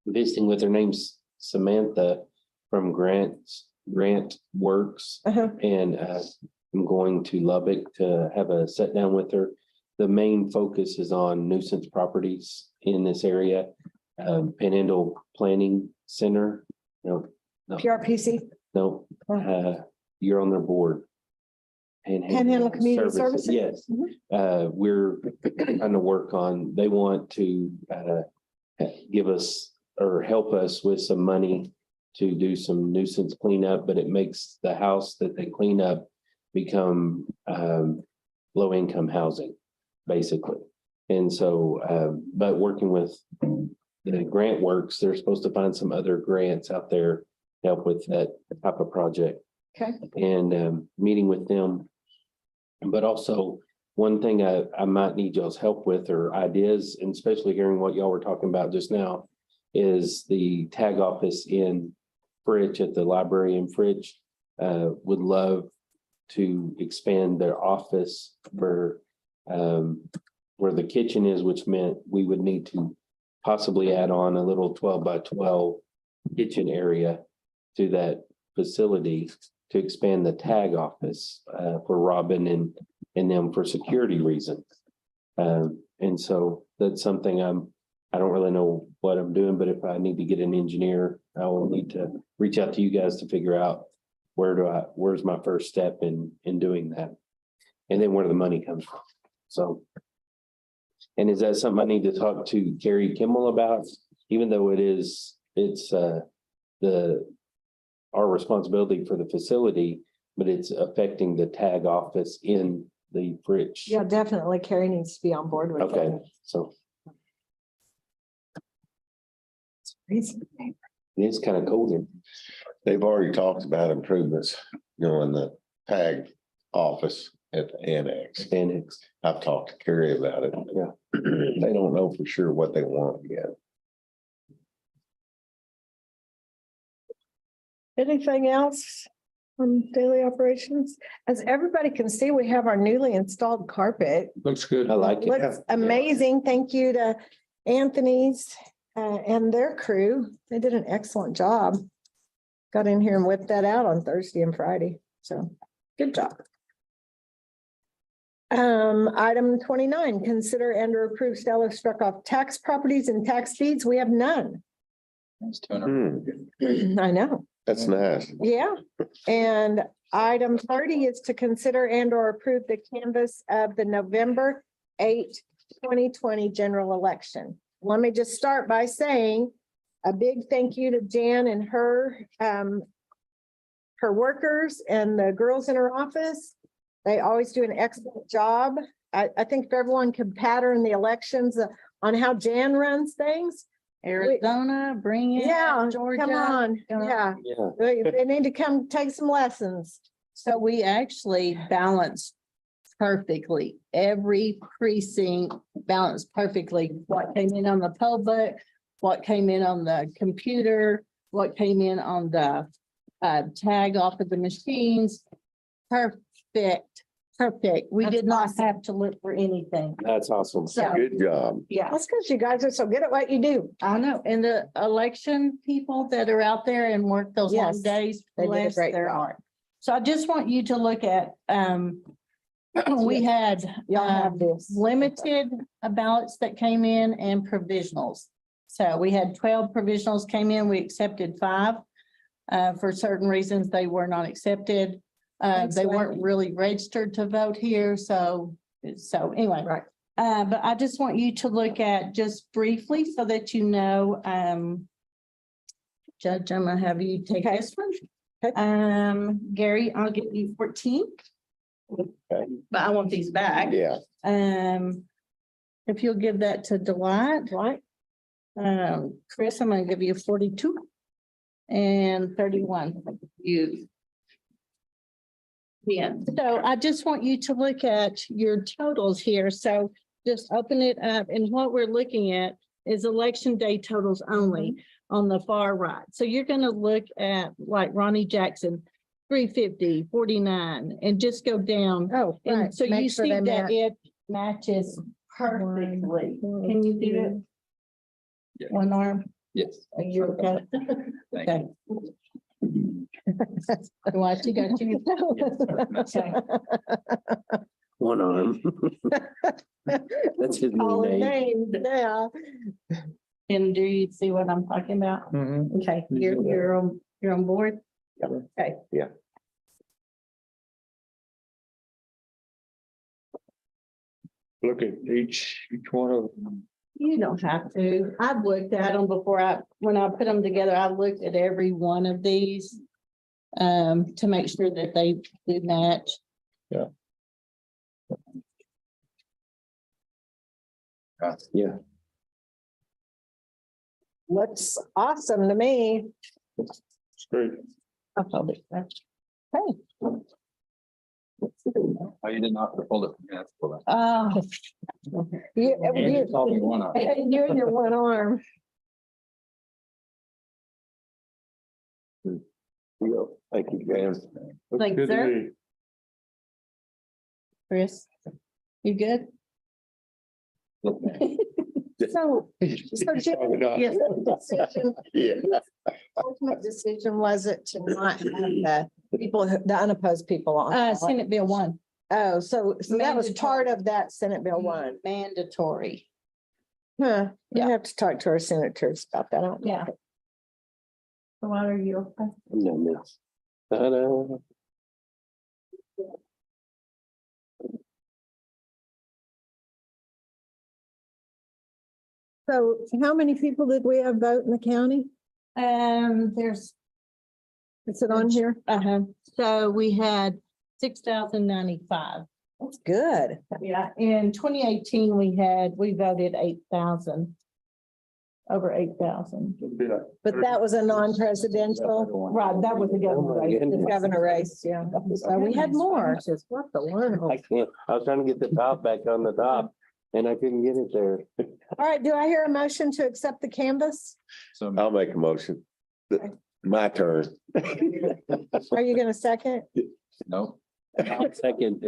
visiting with. Her name's Samantha from Grant Works. Uh-huh. And I'm going to Lubbock to have a sit down with her. The main focus is on nuisance properties in this area. Panhandle Planning Center. No, PRPC, you're on their board. Panhandle Community Services? Yes. We're trying to work on, they want to give us or help us with some money to do some nuisance cleanup, but it makes the house that they clean up become low income housing, basically. And so, but working with the Grant Works, they're supposed to find some other grants out there to help with that type of project. okay. And meeting with them. But also, one thing I might need y'all's help with or ideas, and especially hearing what y'all were talking about just now, is the tag office in Fridge at the library in Fridge. Would love to expand their office for where the kitchen is, which meant we would need to possibly add on a little 12 by 12 kitchen area to that facility to expand the tag office for Robin and them for security reasons. And so that's something I don't really know what I'm doing, but if I need to get an engineer, I will need to reach out to you guys to figure out where's my first step in doing that? And then where the money comes from. So. And is that something I need to talk to Carrie Kimmel about, even though it's our responsibility for the facility, but it's affecting the tag office in the Fridge. Yeah, definitely. Carrie needs to be on board with Okay, that. so Crazy. it's kind of cold here. They've already talked about improvements, in the tag office at the annex. Annex. I've talked to Carrie about it. Yeah. They don't know for sure what they want yet. Anything else on daily operations? As everybody can see, we have our newly installed carpet. Looks good. I like it. Looks amazing. Thank you to Anthony's and their crew. They did an excellent job. Got in here and whipped that out on Thursday and Friday. So good job. Item 29, consider and or approve sale of struck off tax properties and tax deeds. We have none. That's 200. I know. That's nice. Yeah, and item 30 is to consider and or approve the canvass of the November 8, 2020 general election. let me just start by saying a big thank you to Jan and her workers and the girls in her office. They always do an excellent job. I think if everyone could pattern the elections on how Jan runs things. Arizona, bring it. Yeah, Georgia. come on, yeah. Yeah. They need to come take some lessons. So we actually balanced perfectly. Every precinct balanced perfectly. What came in on the poll book, what came in on the computer, what came in on the tag off of the machines. Perfect, perfect. We That's did not awesome. have to look for anything. That's awesome. So, Good job. yeah. That's because you guys are so good at what you do. I know, and the election people that are out there and work those long Yes, days, they did a bless great their job. heart. So I just want you to look at, we had Y'all have this. limited ballots that came in and provisionals. So we had 12 provisionals came in, we accepted 5. For certain reasons, they were not accepted. Thanks, They Wendy. weren't really registered to vote here, so anyway. Right. But I just want you to look at just briefly so that you know, Judge, I'm gonna have you take Okay. this one. Okay. Gary, I'll give you 14. Okay. But I want these back. Yeah. If you'll give that to Dwight. Right. Chris, I'm gonna give you 42. And 31. You. Yeah, so I just want you to look at your totals here. So just open it up, and what we're looking at is election day totals only on the far right. So you're gonna look at like Ronnie Jackson, 350, 49, and just go down. Oh, right. And so Make you sure see they that match. it matches perfectly. Can you do it? Yeah. One arm? Yes. Are you okay? Thank Okay. What you got you? Okay. One arm. That's his new All in name. name, yeah. And do you see what I'm talking about? Mhm. Okay, you're on board? Okay. Look at each one of them. You don't have to. I've looked at them before when I put them together, I looked at every one of these to make sure that they do match. Yeah. Looks awesome to me. It's great. I'll probably- Hey. Oh, you did not pull it. Yeah, that's cool. You, And it's all in one arm. you and your one arm. Thank you, Graham. Looks Thanks, good to sir. me. Chris, you good? So, Jim, Probably not. Yes. Yeah. ultimate decision was it to not have the people, the unopposed people on? Senate Bill 1, Oh, so that was Mandatory. part of that Senate Bill 1. mandatory. Huh, we Yeah. have to talk to our senators about that. I don't know. Yeah. So what are you? Okay? No, miss. Ta-da. So how many people did we have vote in the county? There's, Is it on here? so we had 6,095. That's good. Yeah, in 2018, we voted 8,000. Over 8,000. It'd be like But that was a non-presidential. Right, that was the governor race. The governor race, yeah. So we had more. Just what the world. I can't, I was trying to get the top back on the top and I couldn't get it there. All right, do I hear a motion to accept the canvas? So I'll make a motion. My turn. Are you gonna second? no, Second.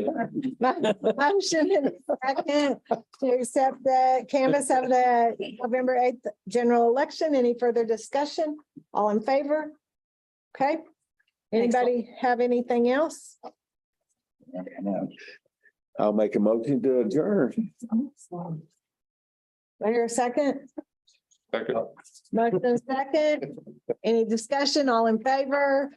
Motion and a second to accept the canvas of the November 8th general election. Any further discussion? All in favor? Okay. Anybody have anything else? I'll make a motion to adjourn. Do I hear a second? second. Motion and second. Any discussion? All in favor?